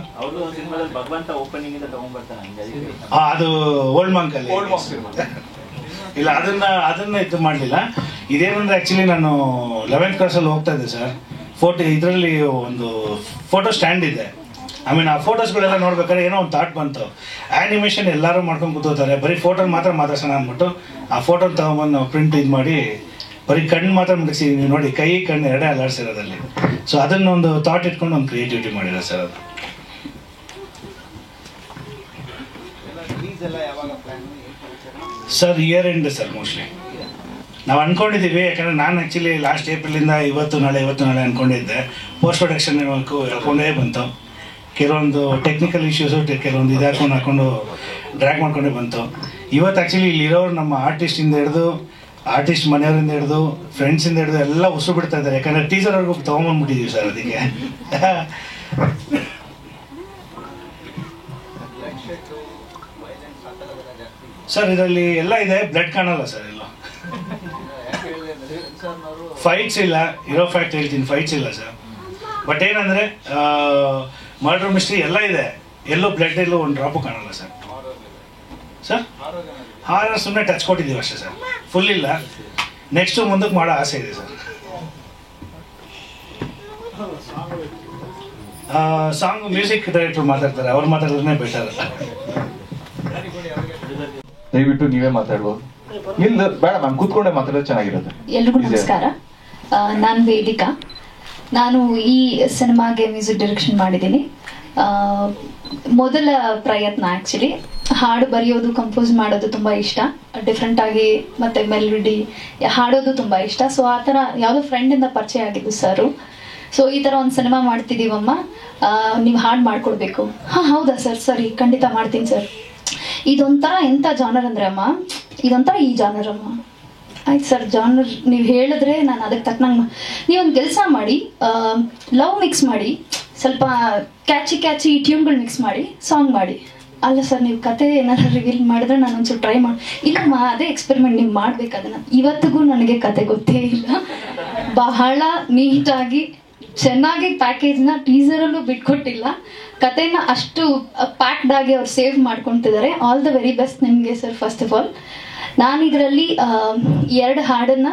ಅದು ಓಲ್ಡ್ ಮಂಕಲ್ಲಿ ಇಲ್ಲ, ಅದನ್ನ ಇದು ಮಾಡಲಿಲ್ಲ. ಇದೇನಂದ್ರೆ ಆ್ಯಕ್ಚುಲಿ ನಾನು 11th ಕ್ಲಾಸಲ್ಲಿ ಹೋಗ್ತಾ ಇದ್ದೆ ಸರ್. ಇದರಲ್ಲಿ ಒಂದು ಫೋಟೋ ಸ್ಟ್ಯಾಂಡ್ ಇದೆ. ಐ ಮೀನ್ ಆ ಫೋಟೋಸ್ಗಳೆಲ್ಲ ನೋಡ್ಬೇಕಾದ್ರೆ ಏನೋ ಒಂದು ಥಾಟ್ ಬಂತು. ಆ್ಯನಿಮೇಷನ್ ಎಲ್ಲರೂ ಮಾಡ್ಕೊಂಡು ಕೂತ್ಕೋತಾರೆ, ಬರೀ ಫೋಟೋ ಮಾತ್ರ ಮಾತಾಡ್ಸೋಣ ಅಂದ್ಬಿಟ್ಟು ಆ ಫೋಟೋ ತಗೊಂಬಂದು ನಾವು ಪ್ರಿಂಟ್ ಇದು ಮಾಡಿ ಬರೀ ಕಣ್ಣು ಮಾತ್ರ ಮುಗಿಸಿ ನೀವು ನೋಡಿ, ಕೈ ಕಣ್ಣು ಎರಡೇ ಅಲ್ಲಾಡ್ಸಿರೋದಲ್ಲಿ. ಸೊ ಅದನ್ನೊಂದು ಥಾಟ್ ಇಟ್ಕೊಂಡು ಒಂದು ಕ್ರಿಯೇಟಿವಿಟಿ ಮಾಡಿರೋ ಸರ್ ಅದು. Sir year end sir mostly ನಾವು ಅಂದ್ಕೊಂಡಿದ್ದೀವಿ. ಯಾಕಂದರೆ ನಾನು ಆ್ಯಕ್ಚುಲಿ ಲಾಸ್ಟ್ ಏಪ್ರಿಲಿಂದ ಇವತ್ತು ನಾಳೆ ಅಂದ್ಕೊಂಡಿದ್ದೆ. ಪೋಸ್ಟ್ ಪ್ರೊಡಕ್ಷನ್ ಹೇಳ್ಕೊಂಡೇ ಬಂತು. ಕೆಲವೊಂದು ಟೆಕ್ನಿಕಲ್ ಇಶ್ಯೂಸು, ಕೆಲವೊಂದು ಹಾಕೊಂಡು ಡ್ರ್ಯಾಗ್ ಮಾಡ್ಕೊಂಡೇ ಬಂತು. ಇವತ್ತು ಆ್ಯಕ್ಚುಲಿ ಇಲ್ಲಿರೋರು ನಮ್ಮ ಆರ್ಟಿಸ್ಟಿಂದ ಹಿಡಿದು, ಆರ್ಟಿಸ್ಟ್ ಮನೆಯವರಿಂದ ಹಿಡಿದು, ಫ್ರೆಂಡ್ಸಿಂದ ಹಿಡಿದು ಎಲ್ಲ ಉಸು ಬಿಡ್ತಾ ಇದ್ದಾರೆ. ಯಾಕಂದರೆ ಟೀಸರ್ವರೆಗೂ ತೊಗೊಂಬಂದ್ಬಿಟ್ಟಿದ್ದೀವಿ ಸರ್. ಅದಕ್ಕೆ ಸರ್ ಇದರಲ್ಲಿ ಎಲ್ಲ ಇದೆ, ಬ್ಲಡ್ ಕಾಣಲ್ಲ ಸರ್. ಎಲ್ಲ ಫೈಟ್ಸ್ ಇಲ್ಲ, ಇರೋ ಫ್ಯಾಕ್ಟ್ ಹೇಳ್ತೀನಿ, ಫೈಟ್ಸ್ ಇಲ್ಲ ಸರ್. ಬಟ್ ಏನಂದರೆ ಮರ್ಡರ್ ಮಿಸ್ಟ್ರಿ ಎಲ್ಲ ಇದೆ, ಎಲ್ಲೂ ಬ್ಲಡ್ ಎಲ್ಲೂ ಒಂದು ಡ್ರಾಪು ಕಾಣಲ್ಲ ಸರ್. ಸರ್ ಹಾರರ್ ಸುಮ್ಮನೆ ಟಚ್ ಕೊಟ್ಟಿದ್ದೀವಿ ಅಷ್ಟೇ ಸರ್, ಫುಲ್ ಇಲ್ಲ. ನೆಕ್ಸ್ಟು ಮುಂದಕ್ಕೆ ಮಾಡೋ ಆಸೆ ಇದೆ ಸರ್. ಸಾಂಗ್ ಮ್ಯೂಸಿಕ್ ಡೈರೆಕ್ಟರ್ ಮಾತಾಡ್ತಾರೆ, ಅವ್ರು ಮಾತಾಡಿದ್ರೆ ಬೆಟರ್. ದಯವಿಟ್ಟು ನೀವೇ ಮಾತಾಡ್ಬೋದು. ಇಲ್ಲ ಬೇಡ ಮ್ಯಾಮ್, ಕೂತ್ಕೊಂಡೆ ಮಾತಾಡೋದು ಚೆನ್ನಾಗಿರುತ್ತೆ. ಎಲ್ರಿಗೂ ನಮಸ್ಕಾರ. ನಾನು ವೇದಿಕಾ. ನಾನು ಈ ಸಿನಿಮಾಗೆ ಮ್ಯೂಸಿಕ್ ಡೈರೆಕ್ಷನ್ ಮಾಡಿದ್ದೀನಿ. ಮೊದಲ ಪ್ರಯತ್ನ ಆ್ಯಕ್ಚುಲಿ. ಹಾಡು ಬರೆಯೋದು, ಕಂಪೋಸ್ ಮಾಡೋದು ತುಂಬ ಇಷ್ಟ. ಡಿಫ್ರೆಂಟಾಗಿ ಮತ್ತು ಮೆಲೋಡಿ ಹಾಡೋದು ತುಂಬ ಇಷ್ಟ. ಸೊ ಆ ಥರ ಯಾವುದೋ ಫ್ರೆಂಡಿಂದ ಪರಿಚಯ ಆಗಿದ್ದು ಸರು. ಸೊ ಈ ಥರ ಒಂದು ಸಿನಿಮಾ ಮಾಡ್ತಿದ್ದೀವಮ್ಮ, ನೀವು ಹಾಡು ಮಾಡಿಕೊಡ್ಬೇಕು. ಹಾಂ ಹೌದಾ ಸರ್, ಸರಿ ಖಂಡಿತ ಮಾಡ್ತೀನಿ ಸರ್. ಇದೊಂಥರ ಎಂಥ ಜಾನರ್ ಅಂದರೆ ಅಮ್ಮ, ಇದೊಂಥರ ಈ ಜಾನರ್ ಅಮ್ಮ. ಆಯ್ತು ಸರ್, ಜಾನರ್ ನೀವು ಹೇಳಿದ್ರೆ ನಾನು ಅದಕ್ಕೆ ತಕ್ಕನಂಗೆ ನೀವೊಂದು ಕೆಲಸ ಮಾಡಿ, ಲವ್ ಮಿಕ್ಸ್ ಮಾಡಿ, ಸ್ವಲ್ಪ ಕ್ಯಾಚಿ ಟ್ಯೂನ್ಗಳು ಮಿಕ್ಸ್ ಮಾಡಿ ಸಾಂಗ್ ಮಾಡಿ. ಅಲ್ಲ ಸರ್, ನೀವು ಕತೆ ಏನಾರು ರಿವೀಲ್ ಮಾಡಿದ್ರೆ ನಾನು ಒಂಚೂರು ಟ್ರೈ ಮಾಡಿ. ಇಲ್ಲಮ್ಮ, ಅದೇ ಎಕ್ಸ್ಪೆರಿಮೆಂಟ್ ನೀವು ಮಾಡ್ಬೇಕು ಅದನ್ನು. ಇವತ್ತಿಗೂ ನನಗೆ ಕತೆ ಗೊತ್ತೇ ಇಲ್ಲ. ಬಹಳ ನೀಟಾಗಿ ಚೆನ್ನಾಗಿ ಪ್ಯಾಕೇಜ್ನ ಟೀಸರಲ್ಲೂ ಬಿಟ್ಕೊಟ್ಟಿಲ್ಲ. ಕತೆನ ಅಷ್ಟು ಪ್ಯಾಕ್ಡ್ ಆಗಿ ಅವ್ರು ಸೇವ್ ಮಾಡ್ಕೊತಿದ್ದಾರೆ. ಆಲ್ ದ ವೆರಿ ಬೆಸ್ಟ್ ನಿಮಗೆ ಸರ್. ಫಸ್ಟ್ ಆಫ್ ಆಲ್ ನಾನು ಇದರಲ್ಲಿ 2 ಹಾಡನ್ನು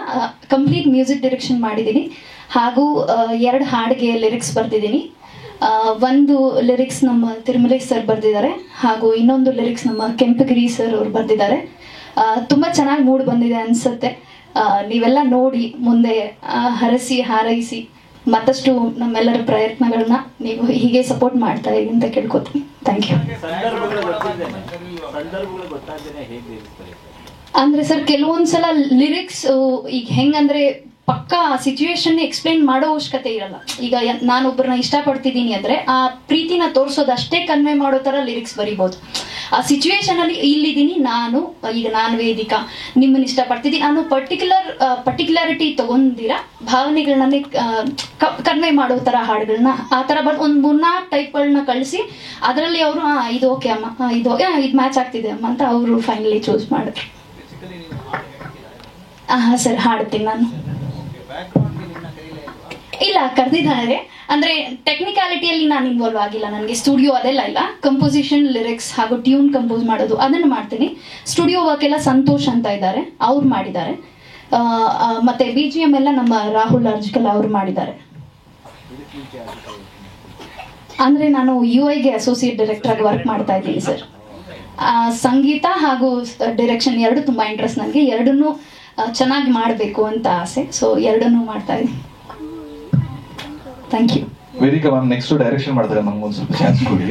ಕಂಪ್ಲೀಟ್ ಮ್ಯೂಸಿಕ್ ಡೈರೆಕ್ಷನ್ ಮಾಡಿದ್ದೀನಿ, ಹಾಗೂ 2 ಹಾಡಿಗೆ ಲಿರಿಕ್ಸ್ ಬರ್ತಿದ್ದೀನಿ. ಒಂದು ಲಿರಿಕ್ಸ್ ನಮ್ಮ ತಿರುಮಲೇಶ್ ಸರ್ ಬರೆದಿದ್ದಾರೆ, ಹಾಗೂ ಇನ್ನೊಂದು ಲಿರಿಕ್ಸ್ ನಮ್ಮ ಕೆಂಪಗಿರಿ ಸರ್ ಅವ್ರು ಬರೆದಿದ್ದಾರೆ. ತುಂಬ ಚೆನ್ನಾಗಿ ಮೂಡ್ ಬಂದಿದೆ ಅನಿಸುತ್ತೆ. ನೀವೆಲ್ಲ ನೋಡಿ ಮುಂದೆ ಹರಸಿ ಹಾರೈಸಿ ಮತ್ತಷ್ಟು ನಮ್ಮೆಲ್ಲರ ಪ್ರಯತ್ನಗಳನ್ನ ನೀವು ಹೀಗೆ ಸಪೋರ್ಟ್ ಮಾಡ್ತಾ ಇರಿ ಅಂತ ಕೇಳ್ಕೊತೀನಿ. Thank you. ಅಂದರೆ ಸರ್, ಕೆಲವೊಂದ್ಸಲ ಲಿರಿಕ್ಸ್ ಈಗ ಹೆಂಗಂದ್ರೆ ಪಕ್ಕಾ ಸಿಚುವೇಶನ್ ಎಕ್ಸ್ಪ್ಲೇನ್ ಮಾಡೋ ಅವಶ್ಯಕತೆ ಇರಲ್ಲ. ಈಗ ನಾನೊಬ್ಬರನ್ನ ಇಷ್ಟಪಡ್ತಿದ್ದೀನಿ ಅಂದರೆ ಆ ಪ್ರೀತಿನ ತೋರಿಸೋದು ಅಷ್ಟೇ ಕನ್ವೆ ಮಾಡೋ ಥರ ಲಿರಿಕ್ಸ್ ಬರಿಬೋದು. ಆ ಸಿಚುವೇಶನ್ ಅಲ್ಲಿ ಇಲ್ಲಿದ್ದೀನಿ ನಾನು, ಈಗ ನಾನು ವೇದಿಕಾ, ನಿಮ್ಮನ್ನ ಇಷ್ಟಪಡ್ತಿದ್ದೀನಿ, ನಾನು ಪರ್ಟಿಕ್ಯುಲಾರಿಟಿ ತಗೊಂಡಿರ ಭಾವನೆಗಳನ್ನೇ ಕನ್ವೆ ಮಾಡೋ ಥರ ಹಾಡುಗಳನ್ನ ಆ ಥರ ಒಂದು 3-4 ಟೈಪ್ಗಳನ್ನ ಕಳಿಸಿ ಅದರಲ್ಲಿ ಅವರು ಇದು ಓಕೆ ಅಮ್ಮ, ಇದು ಮ್ಯಾಚ್ ಆಗ್ತಿದೆ ಅಮ್ಮ ಅಂತ ಅವರು ಫೈನಲಿ ಚೂಸ್ ಮಾಡಿದ್ರು. ಹಾಂ ಸರ್, ಹಾಡ್ತೀನಿ ನಾನು. ಇಲ್ಲ, ಕರೆದಿದ್ದಾರೆ. ಅಂದರೆ ಟೆಕ್ನಿಕಾಲಿಟಿಯಲ್ಲಿ ನಾನು ಇನ್ವಾಲ್ವ್ ಆಗಿಲ್ಲ. ನನಗೆ ಸ್ಟುಡಿಯೋ ಅದೆಲ್ಲ ಇಲ್ಲ. ಕಂಪೋಸಿಷನ್, ಲಿರಿಕ್ಸ್ ಹಾಗೂ ಟ್ಯೂನ್ ಕಂಪೋಸ್ ಮಾಡೋದು ಅದನ್ನು ಮಾಡ್ತೀನಿ. ಸ್ಟುಡಿಯೋ ವರ್ಕ್ ಎಲ್ಲ ಸಂತೋಷ್ ಅಂತ ಇದ್ದಾರೆ, ಅವ್ರು ಮಾಡಿದ್ದಾರೆ. ಮತ್ತೆ BGM ಎಲ್ಲ ನಮ್ಮ ರಾಹುಲ್ ಅರ್ಜಿಕಲ್ ಅವರು ಮಾಡಿದ್ದಾರೆ. ಅಂದರೆ ನಾನು UIಗೆ ಅಸೋಸಿಯೇಟ್ ಡೈರೆಕ್ಟರ್ ಆಗಿ ವರ್ಕ್ ಮಾಡ್ತಾ ಇದ್ದೀನಿ ಸರ್. ಸಂಗೀತ ಹಾಗೂ ಡೈರೆಕ್ಷನ್ ಎರಡು ತುಂಬ ಇಂಟ್ರೆಸ್ಟ್ ನನಗೆ. ಎರಡನ್ನೂ ಚೆನ್ನಾಗಿ ಮಾಡಬೇಕು ಅಂತ ಆಸೆ. ಸೊ ಎರಡನ್ನೂ ಮಾಡ್ತಾ ಇದ್ದೀನಿ. Thank you. Vedika ma'am next direction ಮಾಡ್ತಾರೆ, ನಮ್ಗೊಂದು ಸ್ವಲ್ಪ ಚಾನ್ಸ್ ಕೊಡಿ.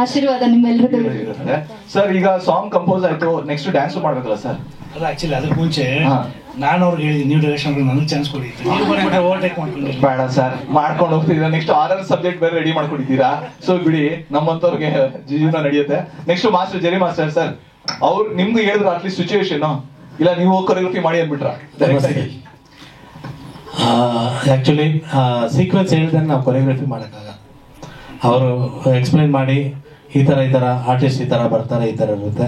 ಆಶೀರ್ವಾದ ನಿಮ್ಮೆಲ್ಲರಿಗೂ. ಸರ್ ಈಗ ಸಾಂಗ್ ಕಂಪೋಸ್ ಆಯ್ತು, ನೆಕ್ಸ್ಟ್ ಡ್ಯಾನ್ಸ್ ಮಾಡ್ಬೇಕಲ್ಲ ಸರ್? ಅಲ್ಲ, ಆಕ್ಚುಲಿ ಅದಕ್ಕೆ ಮುಂಚೆ ನಾನು ಅವ್ರಿಗೆ ಹೇಳಿದ್ದೀನಿ ನೀವು ಡೈರೆಕ್ಷನ್ ನನಗೆ ಚಾನ್ಸ್ ಕೊಡಿ, ನೀವು ಬಂದ್ಬಿಟ್ರೆ ಓವರ್ಟೇಕ್ ಮಾಡ್ಕೊಂಡಿಲ್ಲ. ಬೇಡ ಸರ್, ಮಾಡ್ಕೊಂಡು ಹೋಗ್ತಿದ್ದೀರಾ. ನೆಕ್ಸ್ಟ್ ಆರರ್ ಸಬ್ಜೆಕ್ಟ್ ಬೇರೆ ರೆಡಿ ಮಾಡ್ಕೊಂಡಿದ್ದೀರಾ. ಸೊ ಬಿಡಿ, ನಮ್ಮಂತವ್ರಿಗೆ ಜೀವನ ನಡೆಯುತ್ತೆ. Next master Jerry master sir, ಅವ್ರು ನಿಮ್ಗೆ ಹೇಳಿದ್ರು ಅಟ್ಲೀಸ್ಟ್ ಸಿಚುವೇಶನ್, ಇಲ್ಲ ನೀವು ಕೊರಿಯೋಗ್ರಫಿ ಮಾಡಿ ಅಂದ್ಬಿಟ್ರ? ಆ್ಯಕ್ಚುಲಿ ಸೀಕ್ವೆನ್ಸ್ ಹೇಳಿದ್ರೆ ನಾವು ಕೊರಿಯೋಗ್ರಫಿ ಮಾಡೋಕ್ಕಾಗ. ಅವರು ಎಕ್ಸ್ಪ್ಲೈನ್ ಮಾಡಿ ಈ ಥರ ಆರ್ಟಿಸ್ಟ್ ಈ ಥರ ಬರ್ತಾರೆ, ಈ ಥರ ಇರುತ್ತೆ,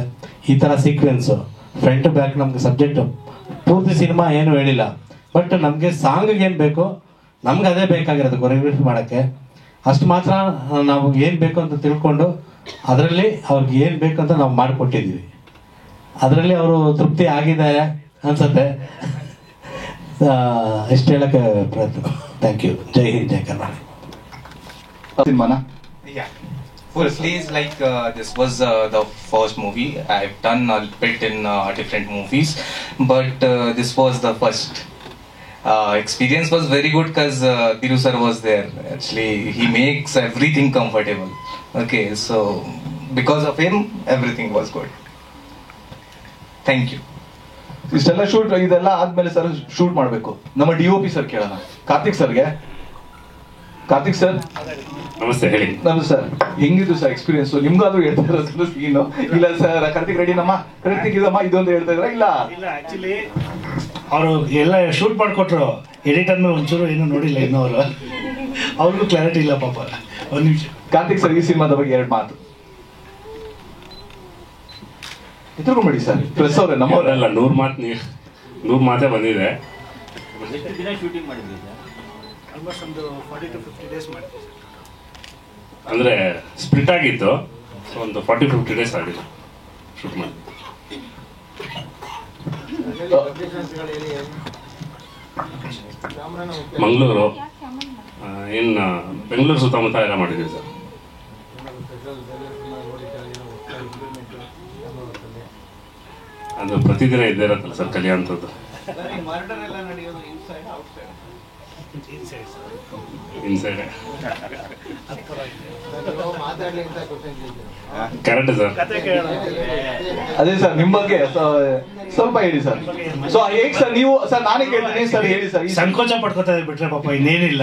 ಈ ಥರ ಸೀಕ್ವೆನ್ಸು ಫ್ರಂಟ್ ಟು ಬ್ಯಾಕ್. ನಮ್ಗೆ ಸಬ್ಜೆಕ್ಟು ಪೂರ್ತಿ ಸಿನಿಮಾ ಏನು ಹೇಳಿಲ್ಲ, ಬಟ್ ನಮಗೆ ಸಾಂಗಿಗೆ ಏನು ಬೇಕೋ ನಮ್ಗೆ ಅದೇ ಬೇಕಾಗಿರೋದು ಕೊರಿಯೋಗ್ರಫಿ ಮಾಡೋಕ್ಕೆ. ಅಷ್ಟು ಮಾತ್ರ ನಾವು ಏನು ಬೇಕು ಅಂತ ತಿಳ್ಕೊಂಡು ಅದರಲ್ಲಿ ಅವ್ರಿಗೆ ಏನು ಬೇಕು ಅಂತ ನಾವು ಮಾಡಿಕೊಟ್ಟಿದ್ದೀವಿ. ಅದರಲ್ಲಿ ಅವರು ತೃಪ್ತಿ ಆಗಿದ್ದಾರೆ ಅನ್ಸುತ್ತೆ. ಎಷ್ಟು ಹೇಳಕ್ಕೆ ಪ್ರಯತ್ನ. Thank you. Jai Hind, Jai Karnataka. Yeah. Firstly, it's like this was the first movie. I've done a bit in different movies, but this was the first. Experience was very good because Thiru sir was there. Actually, he makes everything comfortable. Okay, so because of him, everything was good. Thank you. ಇಷ್ಟೆಲ್ಲ shoot ಇದೆಲ್ಲ ಆದ್ಮೇಲೆ sir shoot ಮಾಡ್ಬೇಕು. ನಮ್ಮ DOP sir ಕೇಳೋಣ, ಕಾರ್ತಿಕ್ ಸರ್ಗೆ. Karthik sir ನಮಸ್ತೆ, ಹೇಳಿ. ನಮಸ್ತೆ ಸರ್, ಹೆಂಗಿತ್ತು ಸರ್ ಎಕ್ಸ್ಪೀರಿಯನ್ಸ್? ನಿಮ್ಗಾದ್ರೂ ಹೇಳ್ತಾ ಇರೋದು ಸೀನು? ಇಲ್ಲ ಸರ್, ಕಾರ್ತಿಕ್ ರೆಡಿ ನಮ್ಮ ಕಾರ್ತಿಕ್ ಇದಮ್ಮ ಇದೊಂದು ಹೇಳ್ತಾ ಇದ್ರ? ಇಲ್ಲ ಆಕ್ಚುಲಿ ಅವರು ಎಲ್ಲ ಶೂಟ್ ಮಾಡಿಕೊಟ್ರು, ಎಡಿಟರ್ ಒಂಚೂರು ಏನು ನೋಡಿಲ್ಲ ಇನ್ನೂ ಅವರು, ಅವ್ರಿಗೂ ಕ್ಲಾರಿಟಿ ಇಲ್ಲ ಪಾಪ. ಒಂದು ನಿಮಿಷ. ಕಾರ್ತಿಕ್ ಸರ್, ಈ ಸಿನಿಮಾದ ಬಗ್ಗೆ 2 ಮಾತು ಎತ್ಕೊಂಡ್ಬಿಡಿ ಸರ್. ಪ್ರೆಸ್ ಅವ್ರೆ, ನಮ್ಮವರೆಲ್ಲ 100 ಮಾತೇ ಬಂದಿದೆ. ಆಲ್ಮೋಸ್ಟ್ ಒಂದು 40 to 50 ಡೇಸ್ ಮಾಡ್ತೀವಿ ಅಂದರೆ ಸ್ಪ್ಲಿಟ್ ಆಗಿತ್ತು. ಸೊ ಒಂದು 40-50 ಡೇಸ್ ಆಗಿದೆ ಶೂಟ್ ಮಾಡಿ. ಮಂಗಳೂರು, ಇನ್ನು ಬೆಂಗಳೂರು ಸುತ್ತಮುತ್ತ ಎಲ್ಲ ಮಾಡಿದ್ದೀವಿ ಸರ್. ಅದು ಪ್ರತಿದಿನ ಇದ್ದೇ ಇರತ್ತಲ್ಲ ಸರ್ ಕಲಿಯೋಂಥದ್ದು. Inside correct sir. ಅದೇ ಸರ್, ನಿಮ್ ಬಗ್ಗೆ ಸ್ವಲ್ಪ ಹೇಳಿ ಸರ್. ಸೊ ಹೇಗ್ ಸರ್ ನೀವು? ಸರ್ ನಾನೇ ಕೇಳ್ತೀನಿ ಸರ್, ಹೇಳಿ ಸರ್. ಸಂಕೋಚ ಪಡ್ಕೋತಾ ಬಿಟ್ರೆ ಪಾಪ ಇನ್ನೇನಿಲ್ಲ.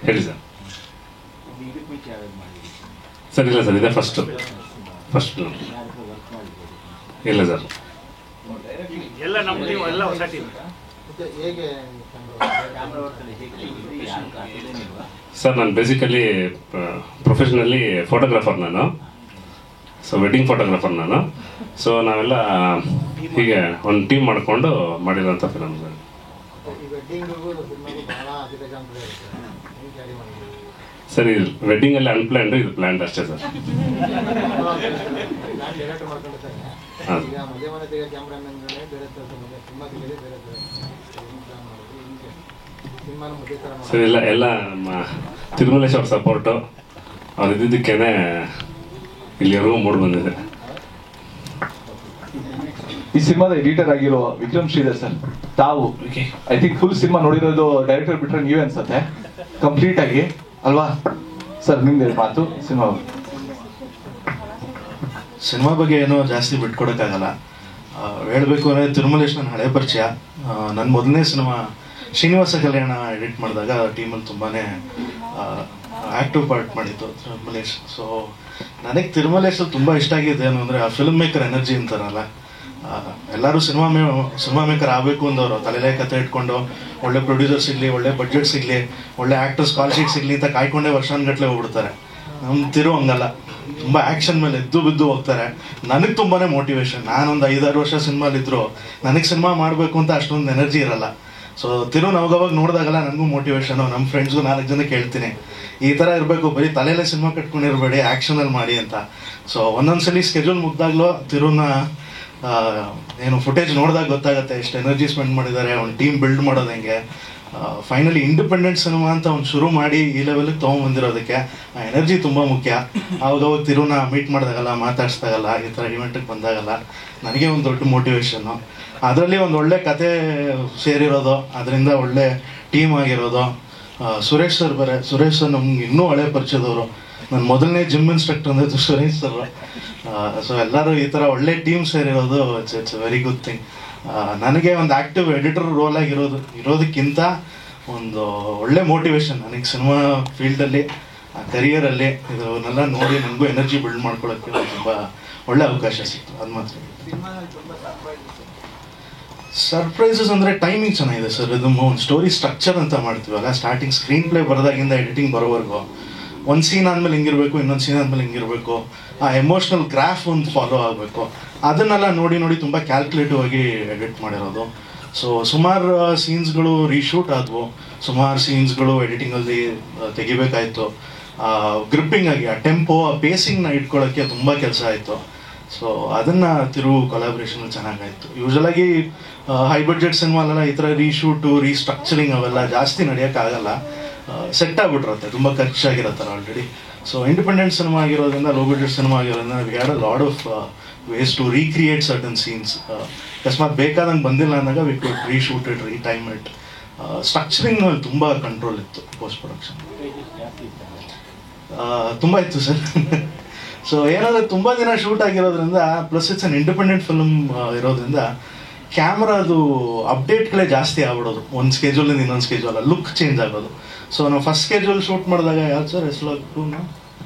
ಹೇಳಿ ಸರ್. ಸರ್ ಇಲ್ಲ ಸರ್, ಇದೇ ಫಸ್ಟ್. ಇಲ್ಲ ಸರ್, ಎಲ್ಲ ನಮ್ಮ ಟೀಮ್, ಎಲ್ಲ ಹೊಸ ಟೀಮ್. ಸರ್ ನಾನು ಬೇಸಿಕಲಿ ಪ್ರೊಫೆಷನಲಿ ಫೋಟೋಗ್ರಾಫರ್ ನಾನು. ಸೊ ವೆಡ್ಡಿಂಗ್ ಫೋಟೋಗ್ರಾಫರ್ ನಾನು. ಸೊ ನಾವೆಲ್ಲ ಹೀಗೆ ಒಂದು ಟೀಮ್ ಮಾಡಿಕೊಂಡು ಮಾಡಿರೋಂಥ ಫಿಲಮ್ ಸರ್. ಸರ್ ಇದು ವೆಡ್ಡಿಂಗಲ್ಲಿ ಅನ್ಪ್ಲ್ಯಾನ್ಡ್, ಇದು ಪ್ಲ್ಯಾನ್ಡ್ ಅಷ್ಟೇ ಸರ್. ಹಾಂ ಸರ್, ಎಲ್ಲ ನಮ್ಮ ತಿರುಮಲೇಶ್ ಅವ್ರ ಸಪೋರ್ಟು, ಅವ್ರು ಇದ್ದಿದ್ದಕ್ಕೇನೆ ಇಲ್ಲಿವರೆಗೂ ಮೂಡ್ ಬಂದಿದೆ. ಈ ಸಿನಿಮಾದ ಎಡಿಟರ್ ಆಗಿರೋ ವಿಕ್ರಮ್ ಶ್ರೀಧರ್ ಸರ್, ತಾವು ಐ ಥಿಂಕ್ ಫುಲ್ ಸಿನಿಮಾ ನೋಡಿರೋದು ಡೈರೆಕ್ಟರ್ ಬಿಟ್ರೆ ನೀವೇ ಅನ್ಸತ್ತೆ ಕಂಪ್ಲೀಟ್ ಆಗಿ, ಅಲ್ವಾ ಸರ್? ನಿಮ್ದು ಮಾತು ಸಿನಿಮಾ ಬಗ್ಗೆ ಏನೋ ಜಾಸ್ತಿ ಬಿಟ್ಕೊಡೋಕ್ಕಾಗಲ್ಲ. ಹೇಳಬೇಕು ಅಂದರೆ ತಿರುಮಲೇಶ್ ನನ್ನ ಹಳೆ ಪರಿಚಯ. ನನ್ನ ಮೊದಲನೇ ಸಿನಿಮಾ ಶ್ರೀನಿವಾಸ ಕಲ್ಯಾಣ ಎಡಿಟ್ ಮಾಡಿದಾಗ ಟೀಮಲ್ಲಿ ತುಂಬಾ ಆ್ಯಕ್ಟಿವ್ ಪಾರ್ಟ್ ಮಾಡಿತ್ತು ತಿರುಮಲೇಶ್. ಸೊ ನನಗೆ ತಿರುಮಲೇಶಲ್ಲಿ ತುಂಬ ಇಷ್ಟ ಆಗಿದೆ ಏನು ಅಂದರೆ ಆ ಫಿಲ್ಮ್ ಮೇಕರ್ ಎನರ್ಜಿ ಅಂತಾರಲ್ಲ. ಎಲ್ಲರೂ ಸಿನಿಮಾ ಮೇಕರ್ ಆಗಬೇಕು ಅಂದವರು ತಲೆಲೇ ಕತೆ ಇಟ್ಕೊಂಡು ಒಳ್ಳೆ ಪ್ರೊಡ್ಯೂಸರ್ ಸಿಗಲಿ, ಒಳ್ಳೆ ಬಡ್ಜೆಟ್ ಸಿಗಲಿ, ಒಳ್ಳೆ ಆ್ಯಕ್ಟರ್ಸ್ ಕಾಲ್ ಶೀಟ್ ಸಿಗಲಿ ಅಂತ ಕಾಯ್ಕೊಂಡೇ ವರ್ಷಾನುಗಟ್ಟಲೆ ಹೋಗ್ಬಿಡ್ತಾರೆ. ನಮ್ಮ ತಿರು ಹಂಗಲ್ಲ, ತುಂಬ ಆ್ಯಕ್ಷನ್ ಮೇಲೆ ಎದ್ದು ಬಿದ್ದು ಹೋಗ್ತಾರೆ. ನನಗೆ ತುಂಬಾ ಮೋಟಿವೇಶನ್. ನಾನೊಂದು 5-6 ವರ್ಷ ಸಿನಿಮಾಲಿದ್ರು ನನಗೆ ಸಿನಿಮಾ ಮಾಡಬೇಕು ಅಂತ ಅಷ್ಟೊಂದು ಎನರ್ಜಿ ಇರಲ್ಲ. ಸೊ ತಿರು ನಾವಾಗ ನೋಡಿದಾಗಲ್ಲ ನನಗೂ ಮೋಟಿವೇಶನು. ನಮ್ಮ ಫ್ರೆಂಡ್ಸ್ಗೂ 4 ಜನಕ್ಕೆ ಹೇಳ್ತೀನಿ, ಈ ಥರ ಇರಬೇಕು, ಬರೀ ತಲೆಯಲ್ಲೇ ಸಿನಿಮಾ ಕಟ್ಕೊಂಡಿರಬೇಡಿ, ಆ್ಯಕ್ಷನಲ್ಲಿ ಮಾಡಿ ಅಂತ. ಸೊ ಒಂದೊಂದ್ಸಲಿ ಸ್ಕೆಡ್ಯೂಲ್ ಮುಗ್ದಾಗ್ಲೂ ತಿರುನ ಏನು ಫುಟೇಜ್ ನೋಡಿದಾಗ ಗೊತ್ತಾಗುತ್ತೆ ಎಷ್ಟು ಎನರ್ಜಿ ಸ್ಪೆಂಡ್ ಮಾಡಿದ್ದಾರೆ, ಒಂದು ಟೀಮ್ ಬಿಲ್ಡ್ ಮಾಡೋದು ಹೆಂಗೆ. ಫೈನಲಿ ಇಂಡಿಪೆಂಡೆಂಟ್ ಸಿನಿಮಾ ಅಂತ ಒಂದು ಶುರು ಮಾಡಿ ಈ ಲೆವೆಲ್ಗೆ ತೊಗೊಂಬಂದಿರೋದಕ್ಕೆ ಆ ಎನರ್ಜಿ ತುಂಬ ಮುಖ್ಯ. ಅವಾಗ ತಿರುನ ಮೀಟ್ ಮಾಡಿದಾಗಲ್ಲ, ಮಾತಾಡ್ಸ್ದಾಗಲ್ಲ, ಈ ಥರ ಇವೆಂಟಿಗೆ ಬಂದಾಗಲ್ಲ ನನಗೆ ಒಂದು ದೊಡ್ಡ ಮೋಟಿವೇಶನ್ನು. ಅದರಲ್ಲಿ ಒಂದು ಒಳ್ಳೆ ಕತೆ ಸೇರಿರೋದು, ಅದರಿಂದ ಒಳ್ಳೆ ಟೀಮ್ ಆಗಿರೋದು. ಸುರೇಶ್ ಸರ್ ನಮ್ಗೆ ಇನ್ನೂ ಹಳೆ ಪರಿಚಯದವರು. ನನ್ನ ಮೊದಲನೇ ಜಿಮ್ ಇನ್ಸ್ಟ್ರಕ್ಟರ್ ಅಂದರೆ ಸುರೇಶ್ ಸರ್. ಸೊ ಎಲ್ಲರೂ ಈ ಥರ ಒಳ್ಳೆ ಟೀಮ್ ಸೇರಿರೋದು ಇಟ್ಸ್ ವೆರಿ ಗುಡ್ ಥಿಂಗ್. ನನಗೆ ಒಂದು ಆ್ಯಕ್ಟಿವ್ ಎಡಿಟರ್ ರೋಲ್ ಇರೋದಕ್ಕಿಂತ ಒಂದು ಒಳ್ಳೆ ಮೋಟಿವೇಶನ್ ನನಗೆ ಸಿನಿಮಾ ಫೀಲ್ಡಲ್ಲಿ ಕರಿಯರಲ್ಲಿ ಇದನ್ನೆಲ್ಲ ನೋಡಿ ನನಗೂ ಎನರ್ಜಿ ಬಿಲ್ಡ್ ಮಾಡ್ಕೊಳ್ಳೋಕ್ಕೆ ತುಂಬ ಒಳ್ಳೆ ಅವಕಾಶ ಸಿಕ್ತು. ಅದು ಮಾತ್ರ ಸರ್ಪ್ರೈಸಸ್ ಅಂದರೆ ಟೈಮಿಂಗ್ ಚೆನ್ನಾಗಿದೆ ಸರ್. ಇದು ಒಂದು ಸ್ಟೋರಿ ಸ್ಟ್ರಕ್ಚರ್ ಅಂತ ಮಾಡ್ತೀವಲ್ಲ, ಸ್ಟಾರ್ಟಿಂಗ್ ಸ್ಕ್ರೀನ್ ಪ್ಲೇ ಬರೋದಾಗಿಂದ ಎಡಿಟಿಂಗ್ ಬರೋವರೆಗೂ ಒಂದು ಸೀನ್ ಆದಮೇಲೆ ಹಿಂಗಿರಬೇಕು, ಇನ್ನೊಂದು ಸೀನ್ ಆದಮೇಲೆ ಹಿಂಗಿರಬೇಕು, ಆ ಎಮೋಷ್ನಲ್ ಗ್ರಾಫ್ ಒಂದು ಫಾಲೋ ಆಗಬೇಕು, ಅದನ್ನೆಲ್ಲ ನೋಡಿ ನೋಡಿ ತುಂಬ ಕ್ಯಾಲ್ಕುಲೇಟಿವ್ ಆಗಿ ಎಡಿಟ್ ಮಾಡಿರೋದು. ಸೊ ಸುಮಾರು ಸೀನ್ಸ್ಗಳು ರೀಶೂಟ್ ಆದವು, ಸುಮಾರು ಸೀನ್ಸ್ಗಳು ಎಡಿಟಿಂಗಲ್ಲಿ ತೆಗಿಬೇಕಾಯಿತು. ಗ್ರಿಪ್ಪಿಂಗ್ ಆಗಿ ಆ ಟೆಂಪೋ ಆ ಪೇಸಿಂಗ್ನ ಇಟ್ಕೊಳ್ಳೋಕ್ಕೆ ತುಂಬ ಕೆಲಸ ಆಯಿತು. ಸೊ ಅದನ್ನು ತಿರುವು ಕೊಲಾಬ್ರೇಷನ್ ಚೆನ್ನಾಗಾಯಿತು. ಯೂಶಲಾಗಿ ಹೈ ಬಡ್ಜೆಟ್ ಸಿನಿಮಾಲೆಲ್ಲ ಈ ಥರ ರೀಶೂಟು ರೀಸ್ಟ್ರಕ್ಚರಿಂಗ್ ಅವೆಲ್ಲ ಜಾಸ್ತಿ ನಡೆಯೋಕ್ಕಾಗಲ್ಲ, ಸೆಟ್ ಆಗಿಬಿಟ್ಟಿರುತ್ತೆ, ತುಂಬ ಖರ್ಚಾಗಿರುತ್ತಲ್ಲ ಆಲ್ರೆಡಿ. ಸೊ ಇಂಡಿಪೆಂಡೆಂಟ್ ಸಿನಿಮಾ ಆಗಿರೋದ್ರಿಂದ, ಲೋ ಬಡ್ಜೆಟ್ ಸಿನಿಮಾ ಆಗಿರೋದ್ರಿಂದ we had a lot of ways to recreate certain scenes. ಅಕಸ್ಮಾತ್ ಬೇಕಾದಂಗೆ ಬಂದಿಲ್ಲ ಅಂದಾಗ we could reshoot it, retime it. Structuring ತುಂಬ ಕಂಟ್ರೋಲ್ ಇತ್ತು ಪೋಸ್ಟ್ ಪ್ರೊಡಕ್ಷನ್. ತುಂಬ ಇತ್ತು ಸರ್. ಸೊ ಏನಂದರೆ ತುಂಬ ದಿನ ಶೂಟ್ ಆಗಿರೋದ್ರಿಂದ, plus it's an independent film ಇರೋದ್ರಿಂದ ಕ್ಯಾಮ್ರಾದು ಅಪ್ಡೇಟ್ಗಳೇ ಜಾಸ್ತಿ ಆಗ್ಬಿಡೋದು. ಒಂದು ಸ್ಕೆಡ್ಯೂಲಿಂದ ಇನ್ನೊಂದು ಸ್ಕೆಡ್ಯೂಲ್ ಲುಕ್ ಚೇಂಜ್ ಆಗೋದು. ಸೊ ನಾವು ಫಸ್ಟ್ ಸ್ಕೆಡ್ಯೂಲ್ ಶೂಟ್ ಮಾಡಿದಾಗ ಯಾವ್ದು ಸರ್ ಹೆಸರು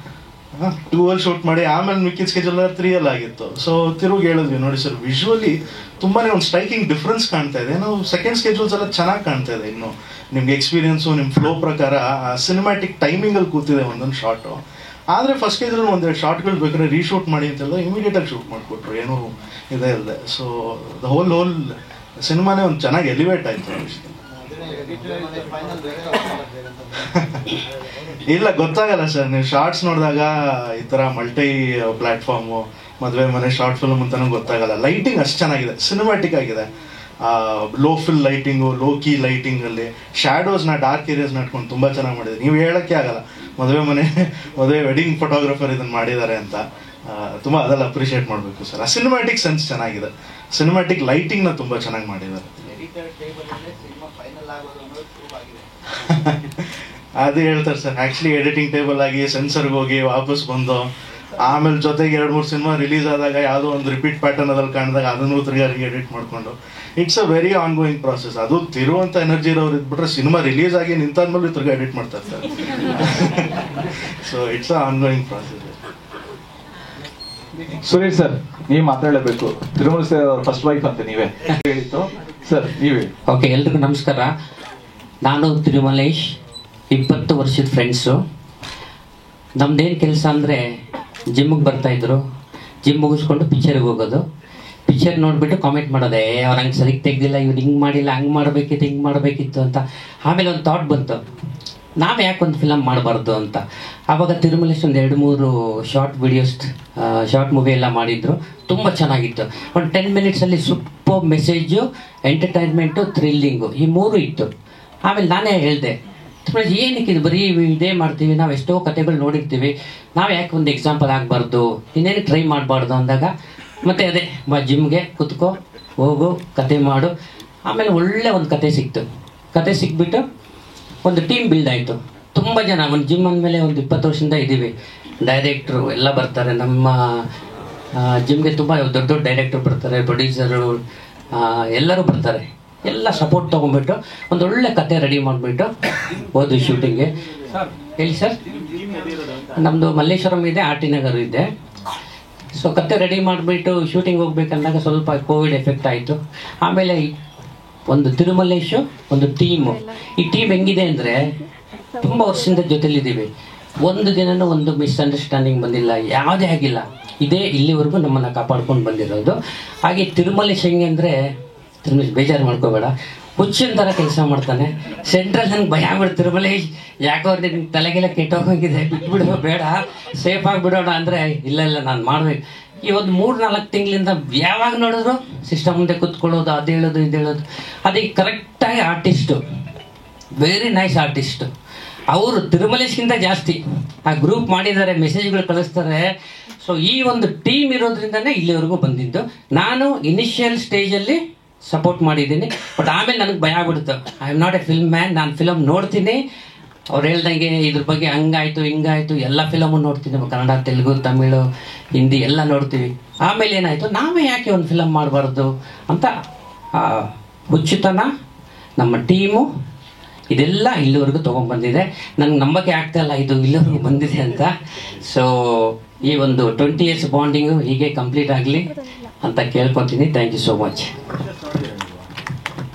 2 ಶೂಟ್ ಮಾಡಿ ಆಮೇಲೆ ಮಿಕ್ಕಿದ ಸ್ಕೆಡ್ಯೂಲ್ 3 ಆಗಿತ್ತು. ಸೊ ತಿರುಗಿ ಹೇಳಿದ್ವಿ, ನೋಡಿ ಸರ್ ವಿಜುವಲಿ ತುಂಬಾ ಒಂದು ಸ್ಟ್ರೈಕಿಂಗ್ ಡಿಫ್ರೆನ್ಸ್ ಕಾಣ್ತಾ ಇದೆ. ನಾವು ಸೆಕೆಂಡ್ ಸ್ಕೆಡ್ಯೂಲ್ಸ್ ಎಲ್ಲ ಚೆನ್ನಾಗಿ ಕಾಣ್ತಾ ಇದೆ. ಇನ್ನು ನಿಮ್ಗೆ ಎಕ್ಸ್ಪೀರಿಯನ್ಸು ನಿಮ್ಮ ಫ್ಲೋ ಪ್ರಕಾರ ಸಿನಿಮ್ಯಾಟಿಕ್ ಟೈಮಿಂಗಲ್ಲಿ ಕೂತಿದೆ ಒಂದೊಂದು ಶಾರ್ಟು. ಆದರೆ ಫಸ್ಟ್ ಸ್ಕೆಡ್ಯೂಲ್ ಒಂದೆರಡು ಶಾರ್ಟ್ಗಳು ಬೇಕಾದ್ರೆ ರೀಶೂಟ್ ಮಾಡಿ ಅಂತೆಲ್ಲ ಇಮಿಡಿಯೇಟಾಗಿ ಶೂಟ್ ಮಾಡಿಕೊಟ್ರು, ಏನೂ ಇದೇ ಇಲ್ಲದೆ. ಸೊ ದ ಹೋಲ್ ಸಿನಿಮಾನೇ ಒಂದು ಚೆನ್ನಾಗಿ ಎಲಿವೇಟ್ ಆಯಿತು. ಇಲ್ಲ ಗೊತ್ತಾಗಲ್ಲ ಸರ್, ನೀವು ಶಾರ್ಟ್ಸ್ ನೋಡಿದಾಗ ಈ ಥರ ಮಲ್ಟಿ ಪ್ಲ್ಯಾಟ್ಫಾರ್ಮು ಮದುವೆ ಮನೆ ಶಾರ್ಟ್ ಫಿಲ್ಮ್ ಅಂತಲೂ ಗೊತ್ತಾಗಲ್ಲ. ಲೈಟಿಂಗ್ ಅಷ್ಟು ಚೆನ್ನಾಗಿದೆ, ಸಿನಿಮ್ಯಾಟಿಕ್ ಆಗಿದೆ. Low fill lighting, low key ಲೈಟಿಂಗಲ್ಲಿ ಶ್ಯಾಡೋಸ್ನ ಡಾರ್ಕ್ ಏರಿಯಾಸ್ನ ಇಟ್ಕೊಂಡು ತುಂಬ ಚೆನ್ನಾಗಿ ಮಾಡಿದೆ. ನೀವು ಹೇಳೋಕ್ಕೆ ಆಗಲ್ಲ ಮದುವೆ ವೆಡ್ಡಿಂಗ್ ಫೋಟೋಗ್ರಾಫರ್ ಇದನ್ನು ಮಾಡಿದ್ದಾರೆ ಅಂತ. ತುಂಬ ಅದೆಲ್ಲ ಅಪ್ರಿಷಿಯೇಟ್ ಮಾಡಬೇಕು ಸರ್. ಆ ಸಿನಿಮ್ಯಾಟಿಕ್ ಸೆನ್ಸ್ ಚೆನ್ನಾಗಿದೆ, ಸಿನಿಮ್ಯಾಟಿಕ್ ಲೈಟಿಂಗ್ನ ತುಂಬ ಚೆನ್ನಾಗಿ ಮಾಡಿದ್ದಾರೆ. ಅದು ಹೇಳ್ತಾರೆ ಸರ್, ಆ್ಯಕ್ಚುಲಿ ಎಡಿಟಿಂಗ್ ಟೇಬಲ್ ಆಗಿ ಸೆನ್ಸರ್ಗೆ ಹೋಗಿ ವಾಪಸ್ ಬಂದು ಆಮೇಲೆ ಜೊತೆಗೆ 2-3 ಸಿನಿಮಾ ರಿಲೀಸ್ ಆದಾಗ ಯಾವುದೋ ಒಂದು ರಿಪೀಟ್ ಪ್ಯಾಟರ್ನ್ ಅದ್ರಲ್ಲಿ ಕಾಣಿದಾಗ ಅದನ್ನು ತಿರುಗಿ ಎಡಿಟ್ ಮಾಡಿಕೊಂಡು it's a very on going process. ಅದು ತಿರುವಂಥ ಎನರ್ಜಿ ಇರೋರು ಇದ್ಬಿಟ್ರೆ ಸಿನಿಮಾ ರಿಲೀಸ್ ಆಗಿ ನಿಂತಾದ್ಮೇಲೆ ತಿರುಗಿ ಎಡಿಟ್ ಮಾಡ್ತಾರೆ sir. So it's a on going process. Suresh sir, ನೀವು ಮಾತಾಡಲೇಬೇಕು. ತಿರುಮಲ ಸರ್ ಅವ್ರ ಫಸ್ಟ್ ವೈಫ್ ಅಂತ ನೀವೇ ಹೇಳಿತ್ತು ಸರ್, ನೀವೇ. ಓಕೆ, ಎಲ್ರಿಗೂ ನಮಸ್ಕಾರ. ನಾನು ತಿರುಮಲೇಶ್, 20 ವರ್ಷದ ಫ್ರೆಂಡ್ಸು. ನಮ್ದೇನು ಕೆಲಸ ಅಂದರೆ ಜಿಮ್ಮಿಗೆ ಬರ್ತಾಯಿದ್ರು, ಜಿಮ್ ಮುಗಿಸ್ಕೊಂಡು ಪಿಕ್ಚರ್ಗೆ ಹೋಗೋದು, ಪಿಕ್ಚರ್ ನೋಡಿಬಿಟ್ಟು ಕಾಮೆಂಟ್ ಮಾಡೋದೆ, ಅವ್ರು ಹಂಗೆ ಸರಿಗೆ ತೆಗ್ದಿಲ್ಲ, ಇವ್ರು ಹಿಂಗೆ ಮಾಡಿಲ್ಲ, ಹಂಗೆ ಮಾಡಬೇಕಿತ್ತು, ಹಿಂಗೆ ಮಾಡಬೇಕಿತ್ತು ಅಂತ. ಆಮೇಲೆ ಒಂದು ಥಾಟ್ ಬಂತು, ನಾವು ಯಾಕೆ ಒಂದು ಫಿಲಮ್ ಮಾಡಬಾರ್ದು ಅಂತ. ಆವಾಗ ತಿರುಮಲೇಶ್ ಒಂದು 2-3 ಶಾರ್ಟ್ ಮೂವಿ ಎಲ್ಲ ಮಾಡಿದ್ರು, ತುಂಬ ಚೆನ್ನಾಗಿತ್ತು. ಒಂದು 10 ಮಿನಿಟ್ಸಲ್ಲಿ ಸೂಪರ್ ಮೆಸೇಜು, ಎಂಟರ್ಟೈನ್ಮೆಂಟು, ಥ್ರಿಲ್ಲಿಂಗು, ಈ 3 ಇತ್ತು. ಆಮೇಲೆ ನಾನೇ ಹೇಳಿದೆ, ಏನಕ್ಕೆ ಇದು ಬರೀ ಇದೇ ಮಾಡ್ತೀವಿ, ನಾವು ಎಷ್ಟೋ ಕಥೆಗಳು ನೋಡಿರ್ತೀವಿ, ನಾವು ಯಾಕೆ ಒಂದು ಎಕ್ಸಾಂಪಲ್ ಆಗಬಾರ್ದು, ಇನ್ನೇನು ಟ್ರೈ ಮಾಡಬಾರ್ದು ಅಂದಾಗ ಮತ್ತೆ ಅದೇ ಜಿಮ್ಗೆ ಕುತ್ಕೋ, ಹೋಗು, ಕತೆ ಮಾಡು. ಆಮೇಲೆ ಒಳ್ಳೆ ಒಂದು ಕತೆ ಸಿಕ್ತು. ಕತೆ ಸಿಕ್ಬಿಟ್ಟು ಒಂದು ಟೀಮ್ ಬಿಲ್ಡ್ ಆಯಿತು. ತುಂಬ ಜನ, ಒಂದು ಜಿಮ್ ಅಂದಮೇಲೆ ಒಂದು 20 ವರ್ಷದಿಂದ ಇದ್ದೀವಿ. ಡೈರೆಕ್ಟ್ರು ಎಲ್ಲ ಬರ್ತಾರೆ, ನಮ್ಮ ಜಿಮ್ಗೆ ತುಂಬ ದೊಡ್ಡ ದೊಡ್ಡ ಡೈರೆಕ್ಟ್ರು ಬರ್ತಾರೆ, ಪ್ರೊಡ್ಯೂಸರು ಎಲ್ಲರೂ ಬರ್ತಾರೆ. ಎಲ್ಲ ಸಪೋರ್ಟ್ ತೊಗೊಂಡ್ಬಿಟ್ಟು ಒಂದು ಒಳ್ಳೆ ಕತೆ ರೆಡಿ ಮಾಡಿಬಿಟ್ಟು ಹೋದ್ವಿ ಶೂಟಿಂಗ್ಗೆ. ಹೇಳಿ ಸರ್, ನಮ್ಮದು ಮಲ್ಲೇಶ್ವರಂ ಇದೆ, ಆರ್ ಟಿ ನಗರ್ ಇದೆ. ಸೊ ಕತೆ ರೆಡಿ ಮಾಡಿಬಿಟ್ಟು ಶೂಟಿಂಗ್ ಹೋಗ್ಬೇಕಂದಾಗ ಸ್ವಲ್ಪ ಕೋವಿಡ್ ಎಫೆಕ್ಟ್ ಆಯಿತು. ಆಮೇಲೆ ಒಂದು ತಿರುಮಲೇಶು, ಒಂದು ಟೀಮು. ಈ ಟೀಮ್ ಹೆಂಗಿದೆ ಅಂದರೆ ತುಂಬ ವರ್ಷದಿಂದ ಜೊತೆಲಿದ್ದೀವಿ. ಒಂದು ದಿನನೂ ಒಂದು ಮಿಸ್ಅಂಡರ್ಸ್ಟ್ಯಾಂಡಿಂಗ್ ಬಂದಿಲ್ಲ, ಯಾವುದೇ ಆಗಿಲ್ಲ. ಇದೇ ಇಲ್ಲಿವರೆಗೂ ನಮ್ಮನ್ನು ಕಾಪಾಡ್ಕೊಂಡು ಬಂದಿರೋದು. ಹಾಗೆ ತಿರುಮಲೇಶ್ ಹೆಂಗೆ ಅಂದರೆ, ತಿರುಮಲೇಶ್ ಬೇಜಾರು ಮಾಡ್ಕೋಬೇಡ, ಹುಚ್ಚಿನ ಥರ ಕೆಲಸ ಮಾಡ್ತಾನೆ. ಸೆಂಟ್ರಲ್ ನಂಗೆ ಭಯ ಆಗ್ಬಿಡ್ತು, ಮಲೇಶ್ ಯಾಕೋ ನಿನ್ಗೆ ತಲೆಗೆಲ್ಲ ಕೆಟ್ಟೋಗಿದೆ, ಬಿಟ್ಬಿಡೋ, ಬೇಡ ಸೇಫ್ ಆಗಿಬಿಡೋಣ ಅಂದರೆ, ಇಲ್ಲ ನಾನು ಮಾಡಬೇಕು. ಈ ಒಂದು 3-4 ತಿಂಗಳಿಂದ ಯಾವಾಗ ನೋಡಿದ್ರು ಸಿಸ್ಟಮ್ ಮುಂದೆ ಕೂತ್ಕೊಳ್ಳೋದು, ಅದು ಹೇಳೋದು ಇದು ಹೇಳೋದು. ಅದಕ್ಕೆ ಕರೆಕ್ಟಾಗಿ ಆರ್ಟಿಸ್ಟು, ವೆರಿ ನೈಸ್ ಆರ್ಟಿಸ್ಟು. ಅವರು ತಿರುಮಲೇಶ್ಗಿಂತ ಜಾಸ್ತಿ ಆ ಗ್ರೂಪ್ ಮಾಡಿದ್ದಾರೆ, ಮೆಸೇಜ್ಗಳು ಕಳಿಸ್ತಾರೆ. ಸೊ ಈ ಒಂದು ಟೀಮ್ ಇರೋದ್ರಿಂದನೇ ಇಲ್ಲಿವರೆಗೂ ಬಂದಿದ್ದು. ನಾನು ಇನಿಷಿಯಲ್ ಸ್ಟೇಜಲ್ಲಿ ಸಪೋರ್ಟ್ ಮಾಡಿದ್ದೀನಿ, ಬಟ್ ಆಮೇಲೆ ನನಗೆ ಭಯ ಆಗ್ಬಿಡ್ತು. I am not A film man. ನಾನು ಫಿಲಮ್ ನೋಡ್ತೀನಿ, ಅವ್ರು ಹೇಳ್ದಂಗೆ ಇದ್ರ ಬಗ್ಗೆ ಹಂಗಾಯ್ತು ಹಿಂಗಾಯ್ತು ಎಲ್ಲ ಫಿಲಮು ನೋಡ್ತೀವಿ, ನಾವು ಕನ್ನಡ, ತೆಲುಗು, ತಮಿಳು, ಹಿಂದಿ ಎಲ್ಲ ನೋಡ್ತೀವಿ. ಆಮೇಲೆ ಏನಾಯಿತು, ನಾವೇ ಯಾಕೆ ಒಂದು ಫಿಲಮ್ ಮಾಡಬಾರ್ದು ಅಂತ ಹುಚ್ಚುತನ, ನಮ್ಮ ಟೀಮು ಇದೆಲ್ಲ ಇಲ್ಲಿವರೆಗೂ ತೊಗೊಂಡ್ಬಂದಿದೆ. ನನಗೆ ನಂಬಕ್ಕೆ ಆಗ್ತಾಯಿಲ್ಲ ಇದು ಇಲ್ಲಿವರೆಗೂ ಬಂದಿದೆ ಅಂತ. ಸೊ ಈ ಒಂದು 20 years ಬಾಂಡಿಂಗು ಹೀಗೆ ಕಂಪ್ಲೀಟ್ ಆಗಲಿ ಅಂತ ಕೇಳ್ಕೊತೀನಿ. Thank you so much.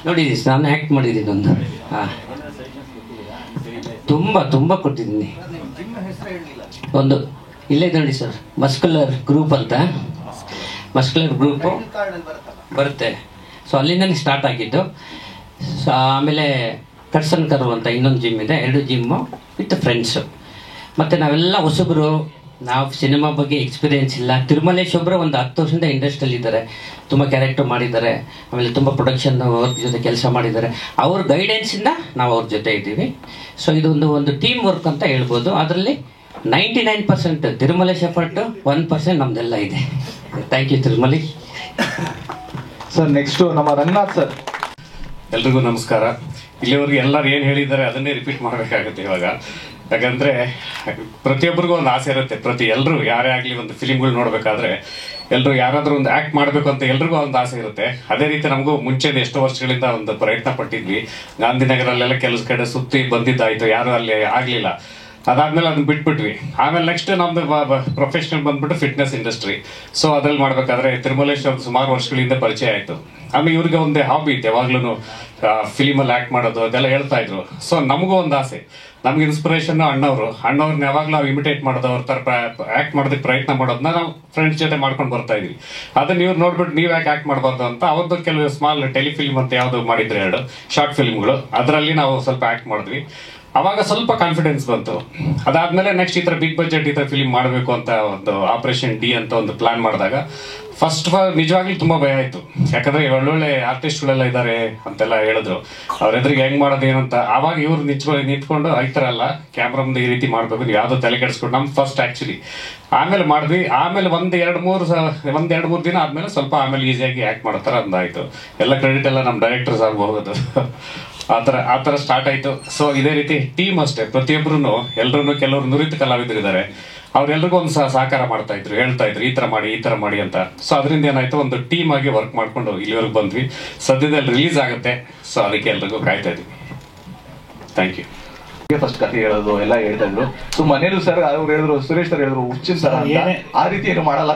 ನೋಡಿದ್ದೀವಿ, ನಾನು ಆ್ಯಕ್ಟ್ ಮಾಡಿದ್ದೀನಿ ಒಂದು, ತುಂಬ ಕೊಟ್ಟಿದ್ದೀನಿ. ಒಂದು ಇಲ್ಲೇ ನೋಡಿ ಸರ್, ಮಸ್ಕ್ಯುಲರ್ ಗ್ರೂಪ್ ಅಂತ, ಮಸ್ಕ್ಯುಲರ್ ಗ್ರೂಪು ಬರುತ್ತೆ. ಸೊ ಅಲ್ಲಿಂದನೇ ಸ್ಟಾರ್ಟ್ ಆಗಿದ್ದು. ಸೊ ಆಮೇಲೆ ಕಟ್ಸನ್ ಕರು ಅಂತ ಇನ್ನೊಂದು ಜಿಮ್ ಇದೆ, 2 ಜಿಮ್ಮು ವಿತ್ ಫ್ರೆಂಡ್ಸು. ಮತ್ತು ನಾವೆಲ್ಲ ಹೊಸಬರು, ನಾವು ಸಿನಿಮಾ ಬಗ್ಗೆ ಎಕ್ಸ್ಪೀರಿಯೆನ್ಸ್ ಇಲ್ಲ. ತಿರುಮಲೇಶ್ ಒಬ್ಬರು ಒಂದು 10 ವರ್ಷದಿಂದ ಇಂಡಸ್ಟ್ರಿಯಲ್ಲಿ ಇದ್ದಾರೆ, ತುಂಬ ಕ್ಯಾರೆಕ್ಟರ್ ಮಾಡಿದ್ದಾರೆ, ಆಮೇಲೆ ತುಂಬ ಪ್ರೊಡಕ್ಷನ್ ಅವ್ರ ಜೊತೆ ಕೆಲಸ ಮಾಡಿದ್ದಾರೆ. ಅವ್ರ ಗೈಡೆನ್ಸಿಂದ ನಾವು ಅವ್ರ ಜೊತೆ ಇದ್ದೀವಿ. ಸೊ ಇದೊಂದು ಟೀಮ್ ವರ್ಕ್ ಅಂತ ಹೇಳ್ಬೋದು. ಅದರಲ್ಲಿ 99% ತಿರುಮಲೇಶ್ ಎಫರ್ಟು, 1% ನಮ್ದೆಲ್ಲ ಇದೆ. Thank you Tirumalesh sir. Next ನಮ್ಮ ರಂಗನಾಥ್ ಸರ್. ಎಲ್ರಿಗೂ ನಮಸ್ಕಾರ. ಇಲ್ಲಿವರೆಗೆ ಎಲ್ಲರೂ ಏನು ಹೇಳಿದ್ದಾರೆ ಅದನ್ನೇ ರಿಪೀಟ್ ಮಾಡಬೇಕಾಗುತ್ತೆ ಇವಾಗ. ಯಾಕಂದರೆ ಪ್ರತಿಯೊಬ್ಬರಿಗೂ ಒಂದು ಆಸೆ ಇರುತ್ತೆ. ಎಲ್ಲರೂ ಯಾರೇ ಆಗಲಿ ಒಂದು ಫಿಲಿಮ್ಗಳು ನೋಡಬೇಕಾದ್ರೆ ಎಲ್ಲರೂ ಯಾರಾದರೂ ಒಂದು ಆ್ಯಕ್ಟ್ ಮಾಡಬೇಕು ಅಂತ ಎಲ್ರಿಗೂ ಒಂದು ಆಸೆ ಇರುತ್ತೆ. ಅದೇ ರೀತಿ ನಮಗೂ ಮುಂಚೆ ಎಷ್ಟೋ ವರ್ಷಗಳಿಂದ ಒಂದು ಪ್ರಯತ್ನ ಪಟ್ಟಿದ್ವಿ. ಗಾಂಧಿನಗರಲ್ಲೆಲ್ಲ ಕೆಲಸ ಕಡೆ ಸುತ್ತಿ ಬಂದಿದ್ದಾಯಿತು, ಯಾರೂ ಅಲ್ಲಿ ಆಗಲಿಲ್ಲ. ಅದಾದ್ಮೇಲೆ ಅದನ್ನ ಬಿಟ್ಬಿಟ್ವಿ. ಆಮೇಲೆ ನೆಕ್ಸ್ಟ್ ನಮ್ದು ಪ್ರೊಫೆಷನಲ್ ಬಂದ್ಬಿಟ್ಟು ಫಿಟ್ನೆಸ್ ಇಂಡಸ್ಟ್ರಿ. ಸೊ ಅದ್ರಲ್ಲಿ ಮಾಡ್ಬೇಕಾದ್ರೆ ತಿರುಮಲೇಶ್ ಅವ್ರು ಸುಮಾರು ವರ್ಷಗಳಿಂದ ಪರಿಚಯ ಆಯಿತು. ಆಮೇಲೆ ಇವ್ರಿಗೆ ಒಂದೇ ಹಾಬಿ ಇತ್ತು, ಯಾವಾಗ್ಲೂ ಫಿಲಿಮಲ್ಲಿ ಆ್ಯಕ್ಟ್ ಮಾಡೋದು ಅದೆಲ್ಲ ಹೇಳ್ತಾ ಇದ್ರು. ಸೊ ನಮಗೂ ಒಂದು ಆಸೆ, ನಮ್ಗೆ ಇನ್ಸ್ಪಿರೇಷನ್ ಅಣ್ಣವ್ರನ್ನ ಯಾವಾಗಲೂ ನಾವು ಇಮಿಟೇಟ್ ಮಾಡೋದು, ಅವ್ರ ಥರ ಆ್ಯಕ್ಟ್ ಮಾಡೋದಕ್ಕೆ ಪ್ರಯತ್ನ ಮಾಡೋದನ್ನ ನಾವು ಫ್ರೆಂಡ್ಸ್ ಜೊತೆ ಮಾಡ್ಕೊಂಡು ಬರ್ತಾ ಇದ್ವಿ. ಅದನ್ನ ಇವ್ರು ನೋಡ್ಬಿಟ್ಟು ನೀವು ಯಾಕೆ ಆ್ಯಕ್ಟ್ ಮಾಡಬಾರ್ದು ಅಂತ ಅವ್ರದ್ದು ಕೆಲವು ಸ್ಮಾಲ್ ಟೆಲಿಫಿಲ್ಮ್ ಅಂತ ಯಾವುದು ಮಾಡಿದ್ರು, 2 ಶಾರ್ಟ್ ಫಿಲ್ಮ್ಗಳು, ಅದರಲ್ಲಿ ನಾವು ಸ್ವಲ್ಪ ಆ್ಯಕ್ಟ್ ಮಾಡಿದ್ವಿ. ಅವಾಗ ಸ್ವಲ್ಪ ಕಾನ್ಫಿಡೆನ್ಸ್ ಬಂತು. ಅದಾದ್ಮೇಲೆ ನೆಕ್ಸ್ಟ್ ಈ ಥರ ಬಿಗ್ ಬಜೆಟ್ ಈ ಥರ ಫಿಲ್ಮ್ ಮಾಡಬೇಕು ಅಂತ ಒಂದು ಆಪರೇಷನ್ ಡಿ ಅಂತ ಒಂದು ಪ್ಲಾನ್ ಮಾಡಿದಾಗ ಫಸ್ಟ್ ನಿಜವಾಗ್ಲೂ ತುಂಬ ಭಯ ಆಯಿತು. ಯಾಕಂದ್ರೆ ಒಳ್ಳೊಳ್ಳೆ ಆರ್ಟಿಸ್ಟ್ಗಳೆಲ್ಲ ಇದ್ದಾರೆ ಅಂತೆಲ್ಲ ಹೇಳಿದ್ರು, ಅವ್ರ ಎದುರಿಗೆ ಹೆಂಗ್ ಮಾಡೋದು ಏನಂತ. ಆವಾಗ ಇವ್ರು ನಿಂತ್ಕೊಂಡು ಈ ಥರ ಅಲ್ಲ, ಕ್ಯಾಮ್ರಾ ಮುಂದೆ ಈ ರೀತಿ ಮಾಡಬೇಕು, ನೀವು ಯಾವುದೋ ತಲೆ ಕೆಡಿಸ್ಕೊಂಡು ನಮ್ದು ಫಸ್ಟ್ ಆ್ಯಕ್ಚುಲಿ. ಆಮೇಲೆ ಮಾಡಿದ್ವಿ. ಆಮೇಲೆ ಒಂದು 2-3 ದಿನ ಆದಮೇಲೆ ಸ್ವಲ್ಪ ಆಮೇಲೆ ಈಸಿಯಾಗಿ ಆ್ಯಕ್ಟ್ ಮಾಡೋ ಥರ ಒಂದಾಯಿತು. ಎಲ್ಲ ಕ್ರೆಡಿಟ್ ಎಲ್ಲ ನಮ್ಮ ಡೈರೆಕ್ಟರ್ಸ್ ಆಗಬಹುದು. ಆ ಥರ ಸ್ಟಾರ್ಟ್ ಆಯಿತು. ಸೊ ಇದೇ ರೀತಿ ಟೀಮ್ ಅಷ್ಟೇ, ಪ್ರತಿಯೊಬ್ಬರು ಎಲ್ಲರೂ, ಕೆಲವರು ನುರಿತ ಕಲಾವಿದರು ಇದ್ದಾರೆ, ಅವ್ರೆಲ್ರಿಗೂ ಒಂದು ಸಹಕಾರ ಮಾಡ್ತಾ ಇದ್ರು, ಹೇಳ್ತಾ ಇದ್ರು ಈ ಥರ ಮಾಡಿ ಅಂತ. ಸೊ ಅದರಿಂದ ಏನಾಯ್ತು, ಒಂದು ಟೀಮ್ ಆಗಿ ವರ್ಕ್ ಮಾಡ್ಕೊಂಡು ಇಲ್ಲಿವರೆಗೂ ಬಂದ್ವಿ. ಸದ್ಯದಲ್ಲಿ ರಿಲೀಸ್ ಆಗುತ್ತೆ. ಸೊ ಅದಕ್ಕೆ ಎಲ್ರಿಗೂ ಕಾಯ್ತಾ ಇದ್ವಿ. Thank you. ಫಸ್ಟ್ ಕಥೆ ಹೇಳೋದು ಎಲ್ಲ ಹೇಳ್ತಾ ಇದ್ರು. ಸೊ ಮನೇಲೂ ಸರ್ ಅವ್ರು ಹೇಳಿದ್ರು, ಸುರೇಶ್ ಸರ್ ಹೇಳಿದ್ರು ಹುಚ್ಚಿನ ಸರ್ ಆ ರೀತಿ ಏನು ಮಾಡಲ್ಲ.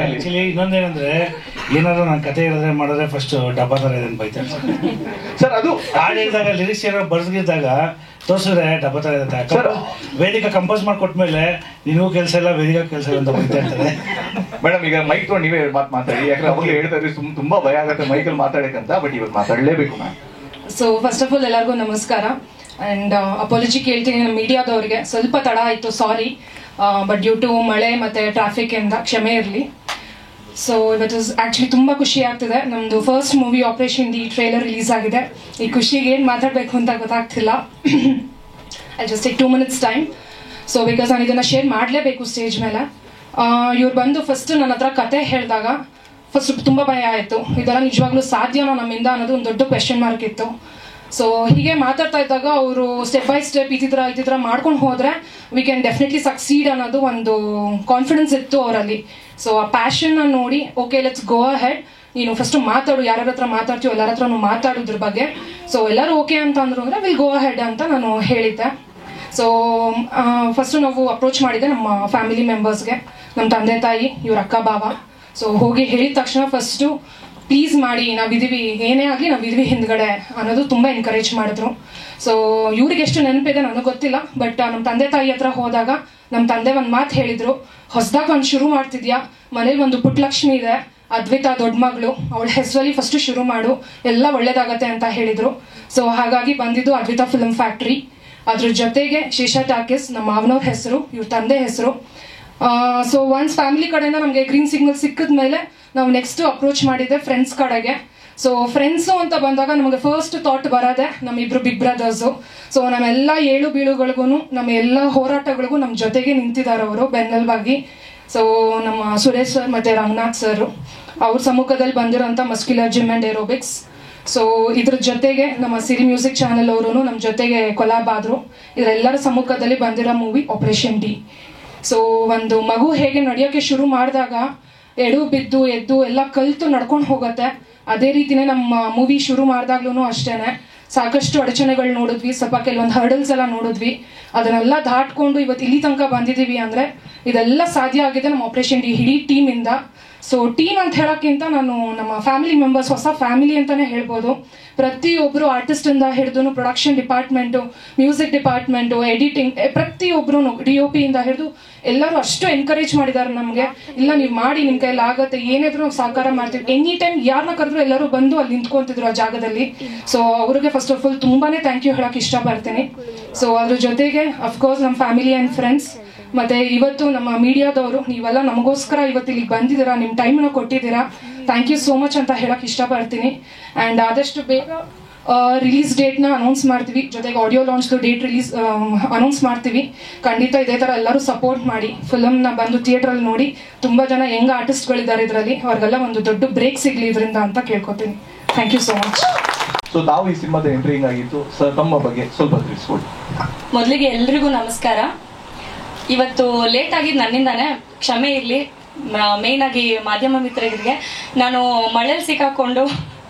ಆಕ್ಚುಲಿ ಇನ್ನೊಂದೇನಂದ್ರೆ, ಏನಾದ್ರು ನಾನು ಕತೆ ಹೇಳಿದ್ರೆ ಮಾಡಿದ್ರೆ ಫಸ್ಟ್ ಡಬ್ಬಾ ತರ ಇದೆ ಬೈತಾರೆ ಸರ್. ಅದು ಹಾಡು ಹೇಳಿದಾಗ ಲಿರಿಕ್ಸ್ ಏನೋ ಬರ್ದಿದ್ದಾಗ ತೋರಿಸಿದ್ರೆ ಡಬ್ಬಾ ತರ ಇರುತ್ತೆ. ವೇದಿಕೆ ಕಂಪೋಸ್ ಮಾಡಿಕೊಟ್ಮೇಲೆ ನಿನಗೂ ಕೆಲಸ ಇಲ್ಲ, ವೇದಿಕೆ ಕೆಲಸ ಇಲ್ಲ ಅಂತ ಬೈತಾ ಇರ್ತಾರೆ. ಮೇಡಮ್ ಈಗ ಮೈಕ್ ತೊಗೊಂಡು ನೀವೇ ಮಾತಾಡಿ, ಯಾಕಂದ್ರೆ ಅವಾಗಲೇ ಹೇಳ್ತಾ ಇದ್ರಿ ತುಂಬಾ ಭಯ ಆಗುತ್ತೆ ಮೈಕಲ್ಲಿ ಮಾತಾಡಕ್ಕಂತ. ಬಟ್ ಇವಾಗ ಮಾತಾಡಲೇಬೇಕು ma'am. So first of all ಎಲ್ಲರಿಗೂ ನಮಸ್ಕಾರ. ಆ್ಯಂಡ್ ಅಪಾಲಜಿ ಕೇಳ್ತೀನಿ ನಮ್ಮ ಮೀಡಿಯಾದವ್ರಿಗೆ, ಸ್ವಲ್ಪ ತಡ ಆಯಿತು, ಸಾರಿ. ಬಟ್ ಡ್ಯೂ ಟು ಮಳೆ ಮತ್ತು ಟ್ರಾಫಿಕಿಂದ ಕ್ಷಮೆ ಇರಲಿ. ಸೊ ಇವತ್ತು ಆ್ಯಕ್ಚುಲಿ ತುಂಬ ಖುಷಿ ಆಗ್ತಿದೆ. ನಮ್ಮದು first movie operation D trailer release ಆಗಿದೆ. ಈ ಖುಷಿಗೆ ಏನು ಮಾತಾಡಬೇಕು ಅಂತ ಗೊತ್ತಾಗ್ತಿಲ್ಲ. I just take 2 minutes time. So because ನಾನು ಇದನ್ನು ಶೇರ್ ಮಾಡಲೇಬೇಕು ಸ್ಟೇಜ್ ಮೇಲೆ. ಇವ್ರು ಬಂದು ಫಸ್ಟ್ ನನ್ನ ಹತ್ರ ಕತೆ ಹೇಳಿದಾಗ ಫಸ್ಟ್ ತುಂಬ ಭಯ ಆಯಿತು. ಇದೆಲ್ಲ ನಿಜವಾಗ್ಲೂ ಸಾಧ್ಯನೋ ನಮ್ಮಿಂದ ಅನ್ನೋದು ಒಂದು ದೊಡ್ಡ ಕ್ವೆಶ್ಚನ್ ಮಾರ್ಕ್ ಇತ್ತು. ಸೊ ಹೀಗೆ ಮಾತಾಡ್ತಾ ಇದ್ದಾಗ ಅವರು ಸ್ಟೆಪ್ ಬೈ ಸ್ಟೆಪ್ ಈ ಥರ ಮಾಡ್ಕೊಂಡು ಹೋದರೆ ವಿ ಕ್ಯಾನ್ ಡೆಫಿನೆಟ್ಲಿ ಸಕ್ಸೀಡ್ ಅನ್ನೋದು ಒಂದು ಕಾನ್ಫಿಡೆನ್ಸ್ ಇತ್ತು ಅವರಲ್ಲಿ. ಸೊ ಆ ಪ್ಯಾಷನ್ನ ನೋಡಿ, ಓಕೆ ಲೆಟ್ಸ್ ಗೋ ಅಹೆಡ್, ನೀನು ಫಸ್ಟ್ ಮಾತಾಡು, ಯಾರ್ಯಾರ ಹತ್ರ ಮಾತಾಡ್ತೀವೋ ಎಲ್ಲರ ಹತ್ರನೂ ಮಾತಾಡೋದ್ರ ಬಗ್ಗೆ. ಸೊ ಎಲ್ಲರೂ ಓಕೆ ಅಂತ ಅಂದ್ರು ಅಂದರೆ ವಿಲ್ ಗೋ ಅಹೆಡ್ ಅಂತ ನಾನು ಹೇಳಿದ್ದೆ. ಸೊ ಫಸ್ಟು ನಾವು ಅಪ್ರೋಚ್ ಮಾಡಿದ್ದೆ ನಮ್ಮ ಫ್ಯಾಮಿಲಿ ಮೆಂಬರ್ಸ್ಗೆ, ನಮ್ಮ ತಂದೆ ತಾಯಿ, ಇವ್ರ ಅಕ್ಕ ಭಾವ. ಸೊ ಹೋಗಿ ಹೇಳಿದ ತಕ್ಷಣ ಫಸ್ಟು ಪ್ಲೀಸ್ ಮಾಡಿ, ನಾವಿದ್ದೀವಿ, ಏನೇ ಆಗಲಿ ನಾವಿದ್ದೀವಿ ಹಿಂದ್ಗಡೆ ಅನ್ನೋದು ತುಂಬ ಎನ್ಕರೇಜ್ ಮಾಡಿದ್ರು. ಸೊ ಇವ್ರಿಗೆ ಎಷ್ಟು ನೆನಪಿದೆ ನನಗೆ ಗೊತ್ತಿಲ್ಲ. ಬಟ್ ನಮ್ಮ ತಂದೆ ತಾಯಿ ಹತ್ರ ಹೋದಾಗ ನಮ್ಮ ತಂದೆ ಒಂದು ಮಾತು ಹೇಳಿದರು, ಹೊಸದಾಗಿ ಒಂದು ಶುರು ಮಾಡ್ತಿದ್ಯಾ, ಮನೇಲಿ ಒಂದು ಪುಟ್ಟಲಕ್ಷ್ಮಿ ಇದೆ, ಅದ್ವಿತಾ ದೊಡ್ಡ ಮಗಳು, ಅವಳ ಹೆಸರಲ್ಲಿ ಫಸ್ಟು ಶುರು ಮಾಡು, ಎಲ್ಲ ಒಳ್ಳೇದಾಗತ್ತೆ ಅಂತ ಹೇಳಿದರು. ಸೊ ಹಾಗಾಗಿ ಬಂದಿದ್ದು ಅದ್ವಿತಾ ಫಿಲ್ಮ್ ಫ್ಯಾಕ್ಟ್ರಿ. ಅದ್ರ ಜೊತೆಗೆ ಶೇಷ ಟಾಕೀಸ್ ನಮ್ಮ ಮಾವನವ್ರ ಹೆಸರು, ಇವ್ರ ತಂದೆ ಹೆಸರು. ಸೊ ಒನ್ಸ್ ಫ್ಯಾಮಿಲಿ ಕಡೆಯಿಂದ ನಮಗೆ ಗ್ರೀನ್ ಸಿಗ್ನಲ್ ಸಿಕ್ಕಿದ ಮೇಲೆ ನಾವು ನೆಕ್ಸ್ಟ್ ಅಪ್ರೋಚ್ ಮಾಡಿದ್ದೆ ಫ್ರೆಂಡ್ಸ್ ಕಡೆಗೆ. ಸೊ ಫ್ರೆಂಡ್ಸು ಅಂತ ಬಂದಾಗ ನಮಗೆ ಫಸ್ಟ್ ಥಾಟ್ ಬರೋದೆ ನಮ್ಮಿಬ್ರು ಬಿಗ್ ಬ್ರದರ್ಸು. ಸೊ ನಮ್ಮೆಲ್ಲ ಏಳು ಬೀಳುಗಳಿಗೂ, ನಮ್ಮ ಎಲ್ಲ ಹೋರಾಟಗಳಿಗೂ ನಮ್ಮ ಜೊತೆಗೆ ನಿಂತಿದ್ದಾರೆ ಅವರು ಬೆನ್ನೆಲುಬಾಗಿ. ಸೊ ನಮ್ಮ ಸುರೇಶ್ ಸರ್ ಮತ್ತು ರಂಗನಾಥ್ ಸರ್ ಅವ್ರ ಸಮ್ಮುಖದಲ್ಲಿ ಬಂದಿರೋಂಥ muscular gym and aerobics. So ಇದ್ರ ಜೊತೆಗೆ ನಮ್ಮ ಸಿರಿ ಮ್ಯೂಸಿಕ್ ಚಾನೆಲ್ ಅವರು ನಮ್ಮ ಜೊತೆಗೆ ಕೊಲಾಬ್ ಆದರು. ಇದರೆಲ್ಲರ ಸಮ್ಮುಖದಲ್ಲಿ ಬಂದಿರೋ ಮೂವಿ ಆಪರೇಷನ್ ಡಿ. ಸೊ ಒಂದು ಮಗು ಹೇಗೆ ನಡೆಯೋಕ್ಕೆ ಶುರು ಮಾಡಿದಾಗ ಎಡು ಬಿದ್ದು ಎದ್ದು ಎಲ್ಲ ಕಲಿತು ನಡ್ಕೊಂಡು ಹೋಗುತ್ತೆ, ಅದೇ ರೀತಿನೇ ನಮ್ಮ ಮೂವಿ ಶುರು ಮಾಡಿದಾಗ್ಲೂ ಅಷ್ಟೇನೆ ಸಾಕಷ್ಟು ಅಡಚಣೆಗಳು ನೋಡಿದ್ವಿ, ಸ್ವಲ್ಪ ಕೆಲವೊಂದು ಹರ್ಡಲ್ಸ್ ಎಲ್ಲ ನೋಡಿದ್ವಿ. ಅದನ್ನೆಲ್ಲ ದಾಟ್ಕೊಂಡು ಇವತ್ತು ಇಲ್ಲಿ ತನಕ ಬಂದಿದ್ದೀವಿ ಅಂದರೆ ಇದೆಲ್ಲ ಸಾಧ್ಯ ಆಗಿದೆ ನಮ್ಮ ಆಪರೇಷನ್ ಡಿ ಇಡೀ ಟೀಮಿಂದ. ಸೊ ಟೀಮ್ ಅಂತ ಹೇಳೋಕ್ಕಿಂತ ನಾನು ನಮ್ಮ ಫ್ಯಾಮಿಲಿ ಮೆಂಬರ್ಸ್, ಹೊಸ ಫ್ಯಾಮಿಲಿ ಅಂತಲೇ ಹೇಳ್ಬೋದು. ಪ್ರತಿಯೊಬ್ಬರು ಆರ್ಟಿಸ್ಟಿಂದ ಹಿಡಿದು production department, music department, editing, ಪ್ರತಿಯೊಬ್ಬರು DOP ಇಂದ ಹಿಡಿದು ಎಲ್ಲರೂ ಅಷ್ಟು ಎನ್ಕರೇಜ್ ಮಾಡಿದ್ದಾರೆ ನಮಗೆ. ಇಲ್ಲ ನೀವು ಮಾಡಿ, ನಿಮ್ಮ ಕೈಯಲ್ಲಿ ಆಗುತ್ತೆ, ಏನಾದರೂ ನಾವು ಸಹಕಾರ ಮಾಡ್ತೀವಿ. ಎನಿ ಟೈಮ್ ಯಾರನ್ನ ಕರೆದ್ರು ಎಲ್ಲರೂ ಬಂದು ಅಲ್ಲಿ ನಿಂತ್ಕೊಂತಿದ್ರು ಆ ಜಾಗದಲ್ಲಿ. ಸೊ ಅವ್ರಿಗೆ ಫಸ್ಟ್ ಆಫ್ ಆಲ್ ತುಂಬಾನೇ ಥ್ಯಾಂಕ್ ಯು ಹೇಳೋಕೆ ಇಷ್ಟಪಡ್ತೀನಿ. ಸೊ ಅದ್ರ ಜೊತೆಗೆ ಅಫ್ಕೋರ್ಸ್ ನಮ್ಮ ಫ್ಯಾಮಿಲಿ ಆ್ಯಂಡ್ ಫ್ರೆಂಡ್ಸ್, ಮತ್ತೆ ಇವತ್ತು ನಮ್ಮ ಮೀಡಿಯಾದವರು, ನೀವೆಲ್ಲ ನಮಗೋಸ್ಕರ ಇವತ್ತು ಇಲ್ಲಿಗೆ ಬಂದಿದ್ದೀರಾ, ನಿಮ್ಮ ಟೈಮ್ನ ಕೊಟ್ಟಿದ್ದೀರಾ, ಥ್ಯಾಂಕ್ ಯು ಸೋ ಮಚ್ ಅಂತ ಹೇಳಕ್ ಇಷ್ಟಪಡ್ತೀನಿ. ಆ್ಯಂಡ್ ಆದಷ್ಟು ಬೇಗ ರಿಲೀಸ್ ಡೇಟ್ನ ಅನೌನ್ಸ್ ಮಾಡ್ತೀವಿ, ಜೊತೆಗೆ ಆಡಿಯೋ ಲಾಂಚ್ದು ಡೇಟ್ ಅನೌನ್ಸ್ ಮಾಡ್ತೀವಿ. ಖಂಡಿತ ಇದೇ ಥರ ಎಲ್ಲರೂ ಸಪೋರ್ಟ್ ಮಾಡಿ, ಫಿಲಮ್ನ ಬಂದು ಥಿಯೇಟ್ರಲ್ಲಿ ನೋಡಿ. ತುಂಬ ಜನ ಯಂಗ್ ಆರ್ಟಿಸ್ಟ್ಗಳಿದ್ದಾರೆ ಇದರಲ್ಲಿ, ಅವ್ರಿಗೆಲ್ಲ ಒಂದು ದೊಡ್ಡ ಬ್ರೇಕ್ ಸಿಗಲಿ ಇದರಿಂದ ಅಂತ ಕೇಳ್ಕೊತೀನಿ. Thank you so much. So ತಾವು ಈ ಸಿನಿಮಾದ ಎಂಟ್ರಿಂಗ್ ಆಗಿತ್ತು ಸರ್, ತಮ್ಮ ಬಗ್ಗೆ ಸ್ವಲ್ಪ ತಿಳಿಸ್ಕೊಡಿ. ಮೊದಲಿಗೆ ಎಲ್ರಿಗೂ ನಮಸ್ಕಾರ. ಇವತ್ತು ಲೇಟ್ ಆಗಿದ್ದು ನನ್ನಿಂದಾನೆ, ಕ್ಷಮೆ ಇರಲಿ. ಮೇನ್ ಆಗಿ ಮಾಧ್ಯಮ ಮಿತ್ರರಿಗೆ, ನಾನು ಮಳೆಯಲ್ಲಿ ಸಿಕ್ಕಾಕೊಂಡು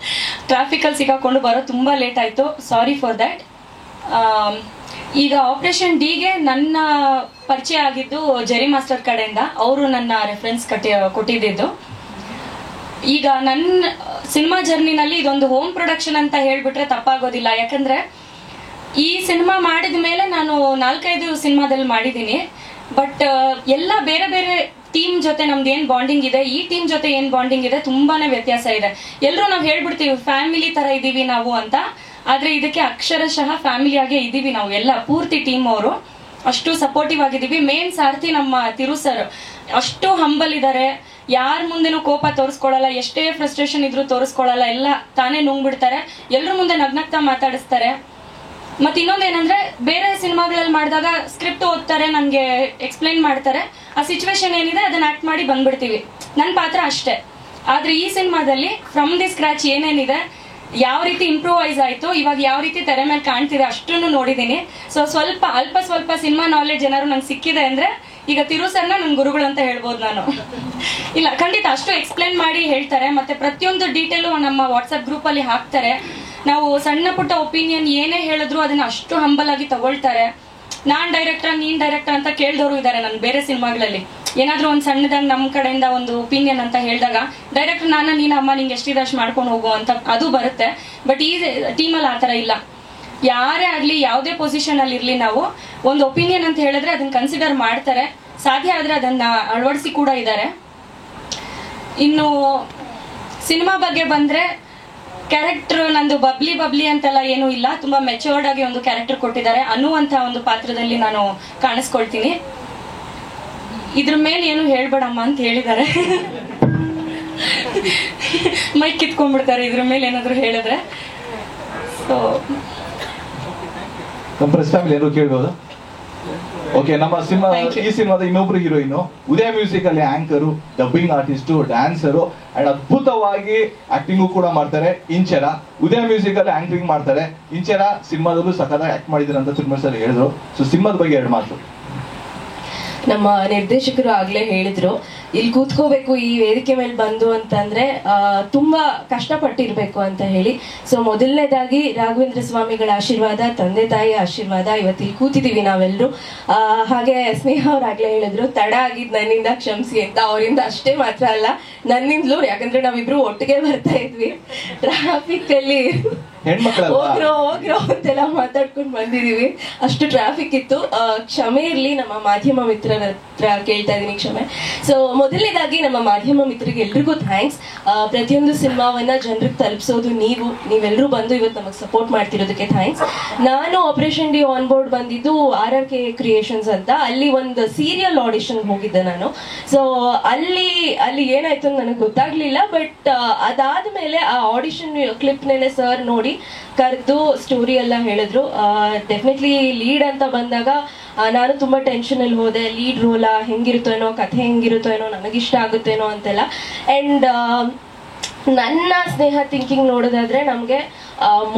ಟ್ರಾಫಿಕಲ್ಲಿ ಸಿಕ್ಕಾಕೊಂಡು ಬರೋ ತುಂಬ ಲೇಟ್ ಆಯಿತು, ಸಾರಿ ಫಾರ್ ದ್ಯಾಟ್. ಈಗ ಆಪರೇಷನ್ ಡಿಗೆ ನನ್ನ ಪರಿಚಯ ಆಗಿದ್ದು ಜೆರಿ ಮಾಸ್ಟರ್ ಕಡೆಯಿಂದ, ಅವರು ನನ್ನ ರೆಫರೆನ್ಸ್ ಕೊಟ್ಟಿದ್ದು. ಈಗ ನನ್ನ ಸಿನಿಮಾ ಜರ್ನಿನಲ್ಲಿ ಇದೊಂದು ಹೋಮ್ ಪ್ರೊಡಕ್ಷನ್ ಅಂತ ಹೇಳ್ಬಿಟ್ರೆ ತಪ್ಪಾಗೋದಿಲ್ಲ. ಯಾಕಂದ್ರೆ ಈ ಸಿನಿಮಾ ಮಾಡಿದ ಮೇಲೆ ನಾನು 4-5 ಸಿನಿಮಾದಲ್ಲಿ ಮಾಡಿದ್ದೀನಿ. ಬಟ್ ಎಲ್ಲ ಬೇರೆ ಬೇರೆ ಟೀಮ್ ಜೊತೆ ನಮ್ದು ಏನ್ ಬಾಂಡಿಂಗ್ ಇದೆ, ಈ ಟೀಮ್ ಜೊತೆ ಏನ್ ಬಾಂಡಿಂಗ್ ಇದೆ, ತುಂಬಾನೇ ವ್ಯತ್ಯಾಸ ಇದೆ. ಎಲ್ಲರೂ ನಾವು ಹೇಳ್ಬಿಡ್ತೀವಿ ಫ್ಯಾಮಿಲಿ ತರ ಇದೀವಿ ನಾವು ಅಂತ, ಆದ್ರೆ ಇದಕ್ಕೆ ಅಕ್ಷರಶಃ ಫ್ಯಾಮಿಲಿಯಾಗೆ ಇದೀವಿ ನಾವು ಎಲ್ಲ, ಪೂರ್ತಿ ಟೀಮ್ ಅವರು ಅಷ್ಟು ಸಪೋರ್ಟಿವ್ ಆಗಿದ್ದೀವಿ. ಮೇನ್ ಸಾರಥಿ ನಮ್ಮ ತಿರು ಸರ್ ಅಷ್ಟು ಹಂಬಲ್ ಇದ್ದಾರೆ, ಯಾರ ಮುಂದೆನೂ ಕೋಪ ತೋರಿಸ್ಕೊಳ್ಳಲ್ಲ, ಎಷ್ಟೇ ಫ್ರಸ್ಟ್ರೇಷನ್ ಇದ್ರೂ ತೋರಿಸ್ಕೊಳ್ಳಲ್ಲ, ಎಲ್ಲ ತಾನೇ ನುಂಗ್ಬಿಡ್ತಾರೆ, ಎಲ್ರ ಮುಂದೆ ನಗ್ನಗ್ತಾ ಮಾತಾಡಿಸ್ತಾರೆ. ಮತ್ತೆ ಇನ್ನೊಂದೇನಂದ್ರೆ, ಬೇರೆ ಸಿನಿಮಾಗಳಲ್ಲಿ ಮಾಡಿದಾಗ ಸ್ಕ್ರಿಪ್ಟ್ ಓದ್ತಾರೆ, ನನ್ಗೆ ಎಕ್ಸ್ಪ್ಲೈನ್ ಮಾಡ್ತಾರೆ, ಆ ಸಿಚುವೇಶನ್ ಏನಿದೆ ಅದನ್ನ ಆಕ್ಟ್ ಮಾಡಿ ಬಂದ್ಬಿಡ್ತೀವಿ, ನನ್ನ ಪಾತ್ರ ಅಷ್ಟೇ. ಆದ್ರೆ ಈ ಸಿನಿಮಾದಲ್ಲಿ ಫ್ರಮ್ ದಿ ಸ್ಕ್ರಾಚ್ ಏನೇನಿದೆ, ಯಾವ ರೀತಿ ಇಂಪ್ರೂವೈಸ್ ಆಯ್ತು, ಇವಾಗ ಯಾವ ರೀತಿ ತೆರೆ ಮೇಲೆ ಕಾಣ್ತಿದೆ ಅಷ್ಟನ್ನು ನೋಡಿದೀನಿ. ಸೊ ಅಲ್ಪ ಸ್ವಲ್ಪ ಸಿನಿಮಾ ನಾಲೆಡ್ಜ್ ಏನಾದ್ರು ನಂಗೆ ಸಿಕ್ಕಿದೆ ಅಂದ್ರೆ ಈಗ ತಿರು ಸರ್ನ ನನ್ನ ಗುರುಗಳು ಅಂತ ಹೇಳ್ಬೋದು ನಾನು. ಇಲ್ಲ ಖಂಡಿತ ಅಷ್ಟು ಎಕ್ಸ್ಪ್ಲೈನ್ ಮಾಡಿ ಹೇಳ್ತಾರೆ, ಮತ್ತೆ ಪ್ರತಿಯೊಂದು ಡೀಟೇಲು ನಮ್ಮ ವಾಟ್ಸ್ಆಪ್ ಗ್ರೂಪ್ ಅಲ್ಲಿ ಹಾಕ್ತಾರೆ. ನಾವು ಸಣ್ಣ ಪುಟ್ಟ ಒಪಿನಿಯನ್ ಏನೇ ಹೇಳಿದ್ರು ಅದನ್ನ ಅಷ್ಟು ಹಂಬಲ್ ಆಗಿ ತಗೊಳ್ತಾರೆ. ನಾನ್ ಡೈರೆಕ್ಟರ್ ನೀನ್ ಡೈರೆಕ್ಟರ್ ಅಂತ ಕೇಳಿದವರು ಇದ್ದಾರೆ ನನ್ನ ಬೇರೆ ಸಿನಿಮಾಗಳಲ್ಲಿ. ಏನಾದ್ರೂ ಒಂದ್ ಸಣ್ಣದಾಗ ನಮ್ಮ ಕಡೆಯಿಂದ ಒಂದು ಒಪಿನಿಯನ್ ಅಂತ ಹೇಳಿದಾಗ ಡೈರೆಕ್ಟರ್ ನೀನ ಅಮ್ಮ ನಿಂಗೆ ಎಷ್ಟಿದೆ ಅಷ್ಟು ಮಾಡ್ಕೊಂಡು ಹೋಗು ಅಂತ ಅದು ಬರುತ್ತೆ. ಬಟ್ ಈ ಟೀಮಲ್ಲಿ ಆತರ ಇಲ್ಲ. ಯಾರೇ ಆಗ್ಲಿ, ಯಾವುದೇ ಪೊಸಿಷನ್ ಅಲ್ಲಿ ಇರ್ಲಿ, ನಾವು ಒಂದು ಒಪಿನಿಯನ್ ಅಂತ ಹೇಳಿದ್ರೆ ಅದನ್ನ ಕನ್ಸಿಡರ್ ಮಾಡ್ತಾರೆ, ಸಾಧ್ಯ ಆದ್ರೆ ಅದನ್ನ ಅಳವಡಿಸಿ ಕೂಡ ಇದ್ದಾರೆ. ಇನ್ನು ಸಿನಿಮಾ ಬಗ್ಗೆ ಬಂದ್ರೆ, ಕ್ಯಾರೆಕ್ಟರ್ ನಂದು ಬಬ್ಲಿ ಅಂತೆಲ್ಲ ಏನೂ ಇಲ್ಲ, ತುಂಬಾ ಮೆಚೂರ್ಡ್ ಆಗಿ ಒಂದು ಕ್ಯಾರೆಕ್ಟರ್ ಕೊಟ್ಟಿದ್ದಾರೆ. ಅನ್ನುವಂತ ಒಂದು ಪಾತ್ರದಲ್ಲಿ ನಾನು ಕಾಣಿಸ್ಕೊಳ್ತೀನಿ. ಇದ್ರ ಮೇಲೆ ಏನು ಹೇಳ್ಬೇಡಮ್ಮ ಅಂತ ಹೇಳಿದ್ದಾರೆ, ಮೈಕ್ ಕಿತ್ಕೊಂಡ್ಬಿಡ್ತಾರೆ ಇದ್ರ ಮೇಲೆ ಏನಾದ್ರು ಹೇಳಿದ್ರೆ. ಸೊ ನಮ್ಮ ಪ್ರೆಸ್ ಫ್ಯಾಮಿಲಿ ಏನೋ ಕೇಳ್ಬೋದು. ಓಕೆ, ನಮ್ಮ ಸಿನಿಮಾ, ಈ ಸಿನಿಮಾದ ಇನ್ನೊಬ್ರು ಹೀರೋಯಿನ್ ಉದಯ ಮ್ಯೂಸಿಕ್ ಅಲ್ಲಿ anchor, dubbing artist, dancer and ಅದ್ಭುತವಾಗಿ ಆಕ್ಟಿಂಗು ಕೂಡ ಮಾಡ್ತಾರೆ. ಇಂಚರ ಉದಯ ಮ್ಯೂಸಿಕ್ ಅಲ್ಲಿ ಆಂಕರಿಂಗ್ ಮಾಡ್ತಾರೆ. ಇಂಚರ ಸಿನಿಮಾದಲ್ಲೂ ಸಖತ್ತಾಗಿ ಆಕ್ಟ್ ಮಾಡಿದ್ರು ಅಂತ ತಿರುಮಲ ಸರ್ ಹೇಳಿದ್ರು. ಸೊ ಸಿನಿಮಾದ ಬಗ್ಗೆ 2 ಮಾತು. ನಮ್ಮ ನಿರ್ದೇಶಕರು ಆಗ್ಲೇ ಹೇಳಿದ್ರು, ಇಲ್ಲಿ ಕೂತ್ಕೋಬೇಕು ಈ ವೇದಿಕೆ ಮೇಲೆ ಬಂದು ಅಂತಂದ್ರೆ ತುಂಬಾ ಕಷ್ಟಪಟ್ಟಿರ್ಬೇಕು ಅಂತ ಹೇಳಿ. ಸೊ ಮೊದಲನೇದಾಗಿ ರಾಘವೇಂದ್ರ ಸ್ವಾಮಿಗಳ ಆಶೀರ್ವಾದ, ತಂದೆ ತಾಯಿ ಆಶೀರ್ವಾದ, ಇವತ್ತು ಇಲ್ಲಿ ಕೂತಿದೀವಿ ನಾವೆಲ್ಲರೂ. ಹಾಗೆ ಸ್ನೇಹ ಅವ್ರಾಗ್ಲೇ ಹೇಳಿದ್ರು, ತಡ ಆಗಿದ್ ನನ್ನಿಂದ ಕ್ಷಮಿಸಿ ಅಂತ. ಅವರಿಂದ ಅಷ್ಟೇ ಮಾತ್ರ ಅಲ್ಲ, ನನ್ನಿಂದಲೂ, ಯಾಕಂದ್ರೆ ನಾವಿಬ್ರು ಒಟ್ಟಿಗೆ ಬರ್ತಾ ಇದ್ವಿ, ಟ್ರಾಫಿಕ್ ಅಲ್ಲಿ ಹೋಗ್ರೋ ಅಂತೆಲ್ಲ ಮಾತಾಡ್ಕೊಂಡು ಬಂದಿದೀವಿ, ಅಷ್ಟು ಟ್ರಾಫಿಕ್ ಇತ್ತು. ಕ್ಷಮೆ ಇರ್ಲಿ, ನಮ್ಮ ಮಾಧ್ಯಮ ಮಿತ್ರರ ಹತ್ರ ಕೇಳ್ತಾ ಇದೀನಿ ಕ್ಷಮೆ. ಸೊ ಮೊದಲನೇದಾಗಿ ನಮ್ಮ ಮಾಧ್ಯಮ ಮಿತ್ರರಿಗೆ ಎಲ್ರಿಗೂ ಥ್ಯಾಂಕ್ಸ್. ಪ್ರತಿಯೊಂದು ಸಿನಿಮಾವನ್ನ ಜನರಿಗೆ ತಲುಪಿಸೋದು ನೀವೆಲ್ಲರೂ ಬಂದು ಇವತ್ತು ನಮಗೆ ಸಪೋರ್ಟ್ ಮಾಡ್ತಿರೋದಕ್ಕೆ ಥ್ಯಾಂಕ್ಸ್. ನಾನು ಆಪರೇಷನ್ ಡಿ ಆನ್ ಬೋರ್ಡ್ ಬಂದಿದ್ದು RRK ಕ್ರಿಯೇಷನ್ಸ್ ಅಂತ, ಅಲ್ಲಿ ಒಂದು ಸೀರಿಯಲ್ ಆಡಿಷನ್ ಹೋಗಿದ್ದೆ ನಾನು. ಸೊ ಅಲ್ಲಿ ಏನಾಯ್ತು ಅಂತ ನನಗೆ ಗೊತ್ತಾಗ್ಲಿಲ್ಲ. ಬಟ್ ಅದಾದ್ಮೇಲೆ ಆ ಆಡಿಷನ್ ಕ್ಲಿಪ್ನೇನೆ ಸರ್ ನೋಡಿ ಕರೆದು ಸ್ಟೋರಿ ಎಲ್ಲ ಹೇಳಿದ್ರು. ಡೆಫಿನೆಟ್ಲಿ ಲೀಡ್ ಅಂತ ಬಂದಾಗ ನಾನು ತುಂಬಾ ಟೆನ್ಷನ್ ಅಲ್ಲಿ ಹೋದೆ, ಲೀಡ್ ರೋಲಾ ಹೆಂಗಿರುತ್ತೇನೋ, ಕಥೆ ಹೆಂಗಿರುತ್ತೇನೋ, ನನಗಿಷ್ಟ ಆಗುತ್ತೇನೋ ಅಂತೆಲ್ಲ. ಅಂಡ್ ನನ್ನ ಸ್ನೇಹ ಥಿಂಕಿಂಗ್ ನೋಡೋದಾದ್ರೆ ನಮಗೆ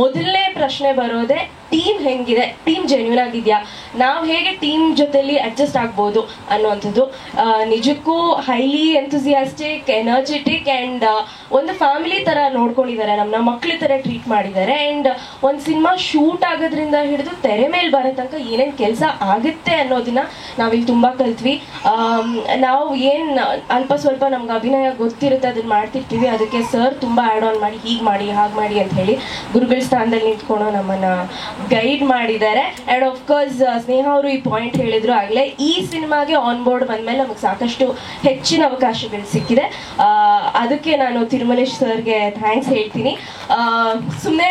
ಮೊದಲನೇ ಪ್ರಶ್ನೆ ಬರೋದೇ ಟೀಮ್ ಹೆಂಗಿದೆ, ಟೀಮ್ ಜೆನ್ಯೂನ್ ಆಗಿದೆಯಾ, ನಾವು ಹೇಗೆ ಟೀಮ್ ಜೊತೆಲಿ ಅಡ್ಜಸ್ಟ್ ಆಗ್ಬೋದು ಅನ್ನುವಂಥದ್ದು. ನಿಜಕ್ಕೂ ಹೈಲಿ ಎಂಥೂಸಿಯಾಸ್ಟಿಕ್, ಎನರ್ಜೆಟಿಕ್ ಆ್ಯಂಡ್ ಒಂದು ಫ್ಯಾಮಿಲಿ ಥರ ನೋಡ್ಕೊಂಡಿದ್ದಾರೆ, ನಮ್ಮ ಮಕ್ಳ ಥರ ಟ್ರೀಟ್ ಮಾಡಿದ್ದಾರೆ. ಆ್ಯಂಡ್ ಒಂದು ಸಿನಿಮಾ ಶೂಟ್ ಆಗೋದ್ರಿಂದ ಹಿಡಿದು ತೆರೆ ಮೇಲೆ ಬರೋ ತನಕ ಏನೇನು ಕೆಲಸ ಆಗುತ್ತೆ ಅನ್ನೋದನ್ನ ನಾವಿಲ್ಲಿ ತುಂಬ ಕಲ್ತ್ವಿ. ನಾವು ಏನು ಅಲ್ಪ ಸ್ವಲ್ಪ ನಮ್ಗೆ ಅಭಿನಯ ಗೊತ್ತಿರುತ್ತೆ ಅದನ್ನ ಮಾಡ್ತಿರ್ತೀವಿ, ಅದಕ್ಕೆ ಸರ್ ತುಂಬ ಆ್ಯಡ್ ಆನ್ ಮಾಡಿ ಹೀಗೆ ಮಾಡಿ ಹಾಗೆ ಮಾಡಿ ಅಂತ ಹೇಳಿ ಗುರುಗಳ ಸ್ಥಾನದಲ್ಲಿ ನಿಂತ್ಕೊಂಡು ನಮ್ಮನ್ನು ಗೈಡ್ ಮಾಡಿದ್ದಾರೆ. ಆ್ಯಂಡ್ ಆಫ್ಕೋರ್ಸ್ ಸ್ನೇಹ ಅವರು ಈ ಪಾಯಿಂಟ್ ಹೇಳಿದ್ರು ಆಗಲೇ, ಈ ಸಿನಿಮಾಗೆ ಆನ್ ಬೋರ್ಡ್ ಬಂದಮೇಲೆ ನಮಗೆ ಸಾಕಷ್ಟು ಹೆಚ್ಚಿನ ಅವಕಾಶಗಳು ಸಿಕ್ಕಿದೆ. ಅದಕ್ಕೆ ನಾನು ತಿರುಮಲೇಶ್ ಸರ್ಗೆ ಥ್ಯಾಂಕ್ಸ್ ಹೇಳ್ತೀನಿ. ಸುಮ್ಮನೆ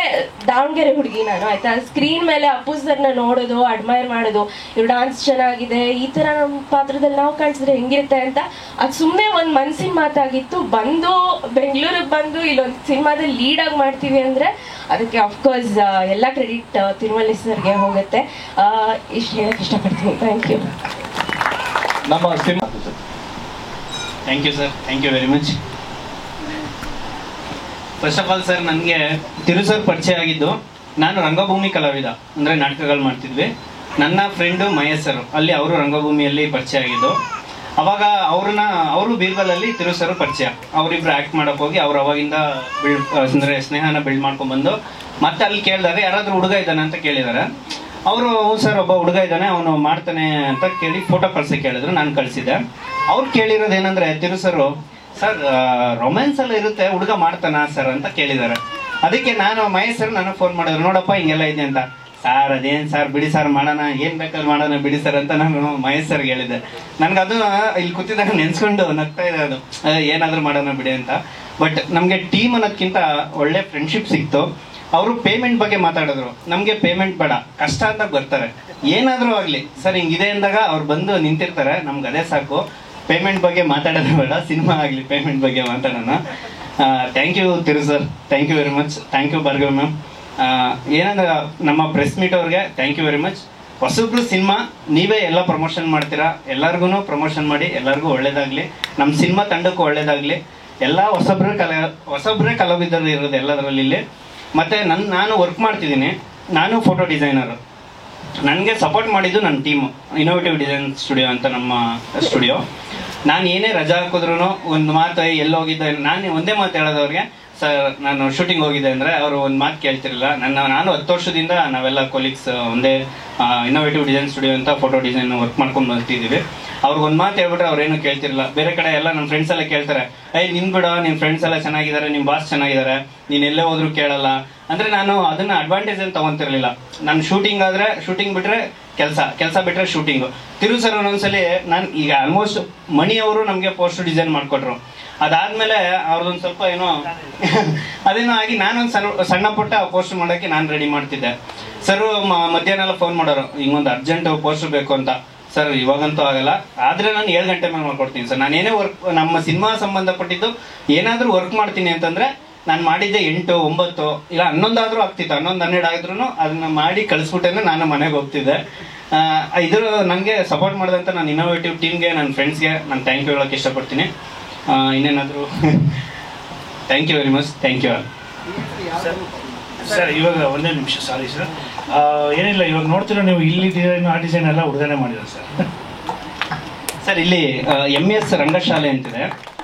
ದಾವಣಗೆರೆ ಹುಡುಗಿ ನಾನು, ಆಯ್ತಾ, ಸ್ಕ್ರೀನ್ ಮೇಲೆ ಅಪ್ಪು ಸರ್ನ ನೋಡೋದು, ಅಡ್ಮೈರ್ ಮಾಡೋದು, ಇವ್ರು ಡಾನ್ಸ್ ಚೆನ್ನಾಗಿದೆ, ಈ ಥರ ನಮ್ಮ ಪಾತ್ರದಲ್ಲಿ ನಾವು ಕಾಣಿಸಿದ್ರೆ ಹೆಂಗಿರುತ್ತೆ ಅಂತ ಅದು ಸುಮ್ಮನೆ ಒಂದು ಮನಸ್ಸಿನ ಮಾತಾಗಿತ್ತು. ಬಂದು ಬೆಂಗಳೂರಿಗೆ ಬಂದು ಇಲ್ಲೊಂದು ಸಿನಿಮಾದಲ್ಲಿ ಲೀಡಾಗಿ ಮಾಡ್ತೀವಿ ಅಂದರೆ ಅದಕ್ಕೆ ಅಫ್ಕೋರ್ಸ್ ಎಲ್ಲ ಕ್ರೆಡಿಟ್ ತಿರುಮಲೇಶ್ ಸರ್ಗೆ ಹೋಗುತ್ತೆ. ಇಷ್ಟು ಹೇಳಕ್ಕೆ ಇಷ್ಟಪಡ್ತೀನಿ. Thank you. ನಮ್ಮ cinema thank you sir, thank you very much. First of all sir, ನನಗೆ ತಿರು ಸರ್ ಪರಿಚಯ ಆಗಿದ್ದು ನಾನು ರಂಗಭೂಮಿ ಕಲಾವಿದ, ಅಂದರೆ ನಾಟಕಗಳು ಮಾಡ್ತಿದ್ವಿ. ನನ್ನ ಫ್ರೆಂಡು ಮಹೇಶ್ ಸರ್, ಅಲ್ಲಿ ಅವರು ರಂಗಭೂಮಿಯಲ್ಲಿ ಪರಿಚಯ ಆಗಿದ್ದು. ಅವಾಗ ಅವರು ಬೀರ್ಬಲಲ್ಲಿ ತಿರು ಸರ್ ಪರಿಚಯ, ಅವರಿಬ್ರು ಆ್ಯಕ್ಟ್ ಮಾಡೋಕೆ ಹೋಗಿ ಅವ್ರು ಅವಾಗಿಂದ ಅಂದರೆ ಸ್ನೇಹನ ಬಿಲ್ಡ್ ಮಾಡ್ಕೊಂಡ್ಬಂದು ಮತ್ತೆ ಅಲ್ಲಿ ಕೇಳಿದಾಗ ಯಾರಾದರೂ ಹುಡುಗ ಇದ್ದಾನೆ ಅಂತ ಕೇಳಿದ್ದಾರೆ. ಅವರು ಸರ್ ಒಬ್ಬ ಹುಡುಗ ಇದ್ದಾನೆ, ಅವನು ಮಾಡ್ತಾನೆ ಅಂತ ಕೇಳಿ ಫೋಟೋ ಕಳ್ಸಿ ಕೇಳಿದ್ರು, ನಾನು ಕಳಿಸಿದ್ದೆ. ಅವ್ರು ಕೇಳಿರೋದು ಏನಂದರೆ, ತಿರು ಸರ್ ರೊಮ್ಯಾನ್ಸ್ ಎಲ್ಲ ಇರುತ್ತೆ, ಹುಡುಗ ಮಾಡ್ತಾನ ಸರ್ ಅಂತ ಕೇಳಿದ್ದಾರೆ. ಅದಕ್ಕೆ ನಾನು ಮಹೇಶ್ ಸರ್ ನನಗೆ ಫೋನ್ ಮಾಡಿದ್ರು, ನೋಡಪ್ಪ ಹಿಂಗೆಲ್ಲ ಇದೆ ಅಂತ. ಸರ್ ಅದೇನು ಸರ್ ಬಿಡಿ ಸರ್ ಮಾಡೋಣ, ಏನು ಬೇಕಾದ್ರೂ ಮಾಡೋಣ ಬಿಡಿ ಸರ್ ಅಂತ ನಾನು ಮಹೇಶ್ ಸರ್ಗೆ ಹೇಳಿದ್ದೆ. ನನಗದು ಇಲ್ಲಿ ಕೂತಿದ್ದಾಗ ನೆನ್ಸ್ಕೊಂಡು ನಗ್ತಾ ಇದೆ, ಅದು ಏನಾದರೂ ಮಾಡೋಣ ಬಿಡಿ ಅಂತ. ಬಟ್ ನಮಗೆ ಟೀಮ್ ಅನ್ನೋದಕ್ಕಿಂತ ಒಳ್ಳೆ ಫ್ರೆಂಡ್ಶಿಪ್ ಸಿಕ್ತು. ಅವರು ಪೇಮೆಂಟ್ ಬಗ್ಗೆ ಮಾತಾಡಿದ್ರು, ನಮಗೆ ಪೇಮೆಂಟ್ ಬೇಡ, ಕಷ್ಟ ಅಂತ ಬರ್ತಾರೆ, ಏನಾದರೂ ಆಗಲಿ ಸರ್ ಹಿಂಗಿದೆ ಅಂದಾಗ ಅವ್ರು ಬಂದು ನಿಂತಿರ್ತಾರೆ, ನಮ್ಗೆ ಅದೇ ಸಾಕು, ಪೇಮೆಂಟ್ ಬಗ್ಗೆ ಮಾತಾಡೋದು ಬೇಡ, ಸಿನಿಮಾ ಆಗಲಿ ಪೇಮೆಂಟ್ ಬಗ್ಗೆ ಮಾತಾಡೋಣ. Thank you Tiru sir, thank you very much. Thank you Bhargavi ma'am. ಏನಂದ್ರೆ ನಮ್ಮ ಪ್ರೆಸ್ ಮೀಟ್ ಅವ್ರಿಗೆ ಥ್ಯಾಂಕ್ ಯು ವೆರಿ ಮಚ್. ಹೊಸಬ್ರು ಸಿನಿಮಾ ನೀವೇ ಎಲ್ಲ ಪ್ರಮೋಷನ್ ಮಾಡ್ತೀರಾ, ಎಲ್ಲರಿಗೂ ಪ್ರಮೋಷನ್ ಮಾಡಿ, ಎಲ್ಲರಿಗೂ ಒಳ್ಳೇದಾಗಲಿ, ನಮ್ಮ ಸಿನಿಮಾ ತಂಡಕ್ಕೂ ಒಳ್ಳೇದಾಗಲಿ. ಎಲ್ಲ ಹೊಸಬ್ರೇ ಕಲಾವಿದರು ಇರೋದು ಎಲ್ಲದರಲ್ಲಿ ಇಲ್ಲಿ. ಮತ್ತು ನಾನು ವರ್ಕ್ ಮಾಡ್ತಿದ್ದೀನಿ, ನಾನು ಫೋಟೋ ಡಿಸೈನರು. ನನಗೆ ಸಪೋರ್ಟ್ ಮಾಡಿದ್ದು ನನ್ನ ಟೀಮು, ಇನ್ನೋವೇಟಿವ್ ಡಿಸೈನ್ ಸ್ಟುಡಿಯೋ ಅಂತ ನಮ್ಮ ಸ್ಟುಡಿಯೋ. ನಾನು ಏನೇ ರಜಾ ಹಾಕಿದ್ರು ಒಂದು ಮಾತು ಎಲ್ಲಿ ಹೋಗಿದ್ದೆ, ನಾನು ಒಂದೇ ಮಾತು ಹೇಳೋದವ್ರಿಗೆ, ಸರ್ ನಾನು ಶೂಟಿಂಗ್ ಹೋಗಿದ್ದೆ ಅಂದರೆ ಅವರು ಒಂದು ಮಾತು ಕೇಳ್ತಿರಲಿಲ್ಲ. ನಾನು 10 ವರ್ಷದಿಂದ ನಾವೆಲ್ಲ ಕೊಲೀಗ್ಸ್ ಒಂದೇ ಇನ್ನೋವೇಟಿವ್ ಡಿಸೈನ್ ಸ್ಟುಡಿಯೋ ಅಂತ ಫೋಟೋ ಡಿಸೈನ್ ವರ್ಕ್ ಮಾಡ್ಕೊಂಡು ಬರ್ತಿದ್ದೀವಿ. ಅವ್ರಿಗೊಂದು ಮಾತು ಹೇಳ್ಬಿಟ್ರೆ ಅವ್ರೇನು ಕೇಳ್ತಿರಲಿಲ್ಲ. ಬೇರೆ ಕಡೆ ಎಲ್ಲ ನಮ್ಮ ಫ್ರೆಂಡ್ಸ್ ಎಲ್ಲ ಕೇಳ್ತಾರೆ, ನಿನ್ ಬಿಡ, ನಿಮ್ಮ ಫ್ರೆಂಡ್ಸ್ ಎಲ್ಲ ಚೆನ್ನಾಗಿದ್ದಾರೆ, ನಿಮ್ಮ ಬಾಸ್ ಚೆನ್ನಾಗಿದ್ದಾರೆ, ನೀನು ಎಲ್ಲೇ ಹೋದ್ರೂ ಕೇಳಲ್ಲ ಅಂದರೆ ನಾನು ಅದನ್ನು ಅಡ್ವಾಂಟೇಜ್ ಅಂತ ತೊಗೊತಿರ್ಲಿಲ್ಲ. ನಾನು ಶೂಟಿಂಗ್ ಆದರೆ ಶೂಟಿಂಗ್ ಬಿಟ್ಟರೆ ಕೆಲಸ ಬಿಟ್ಟರೆ ಶೂಟಿಂಗು. ತಿರು ಸರ್ ಒಂದೊಂದ್ಸಲಿ ನಾನು ಈಗ ಆಲ್ಮೋಸ್ಟ್ ಮಣಿ ಅವರು ನಮಗೆ ಪೋಸ್ಟ್ ಡಿಸೈನ್ ಮಾಡಿಕೊಟ್ರು. ಅದಾದಮೇಲೆ ಅವ್ರದ್ದೊಂದು ಸ್ವಲ್ಪ ಏನೋ ಅದೇನೋ ಆಗಿ ನಾನೊಂದು ಸಣ್ಣ ಪುಟ್ಟ ಪೋಸ್ಟ್ ಮಾಡೋಕ್ಕೆ ನಾನು ರೆಡಿ ಮಾಡ್ತಿದ್ದೆ. ಸರು ಮಧ್ಯಾಹ್ನ ಎಲ್ಲ ಫೋನ್ ಮಾಡೋರು, ಹಿಂಗೊಂದು ಅರ್ಜೆಂಟ್ ಪೋಸ್ಟ್ ಬೇಕು ಅಂತ. ಸರ್ ಇವಾಗಂತೂ ಆಗಲ್ಲ, ಆದರೆ ನಾನು 7 ಗಂಟೆ ಮೇಲೆ ಮಾಡ್ಕೊಡ್ತೀನಿ ಸರ್. ನಾನೇನೇ ವರ್ಕ್ ನಮ್ಮ ಸಿನಿಮಾ ಸಂಬಂಧಪಟ್ಟಿದ್ದು ಏನಾದರೂ ವರ್ಕ್ ಮಾಡ್ತೀನಿ ಅಂತಂದರೆ ನಾನು ಮಾಡಿದ್ದೆ 8, 9 ಇಲ್ಲ 11 ಆದರೂ ಆಗ್ತಿತ್ತು, 11, 12 ಆಗಿದ್ರು ಅದನ್ನ ಮಾಡಿ ಕಳಿಸ್ಬಿಟ್ಟೆ ನಾನು ಮನೆಗೆ ಹೋಗ್ತಿದ್ದೆ. ಇದು ನನಗೆ ಸಪೋರ್ಟ್ ಮಾಡಿದಂಥ ನನ್ನ ಇನ್ನೋವೇಟಿವ್ ಟೀಮ್ಗೆ, ನನ್ನ ಫ್ರೆಂಡ್ಸ್ಗೆ ನಾನು ಥ್ಯಾಂಕ್ ಯು ಹೇಳೋಕ್ಕೆ ಇಷ್ಟಪಡ್ತೀನಿ. ಇನ್ನೇನಾದರೂ thank you very much, thank you all. Sir ಇವಾಗ ಒಂದೇ ನಿಮಿಷ, ಸಾರಿ ಸರ್, ಏನಿಲ್ಲ, ಇವಾಗ ನೋಡ್ತೀರಾ ನೀವು, ಇಲ್ಲಿ ಡಿಸೈನ್ ಆ ಡಿಸೈನ್ ಎಲ್ಲ ಹುಡುಗನೇ ಮಾಡಿದ್ದಾರೆ ಸರ್. ಇಲ್ಲಿ MES ರಂಗಶಾಲೆ ಅಂತಿದೆ,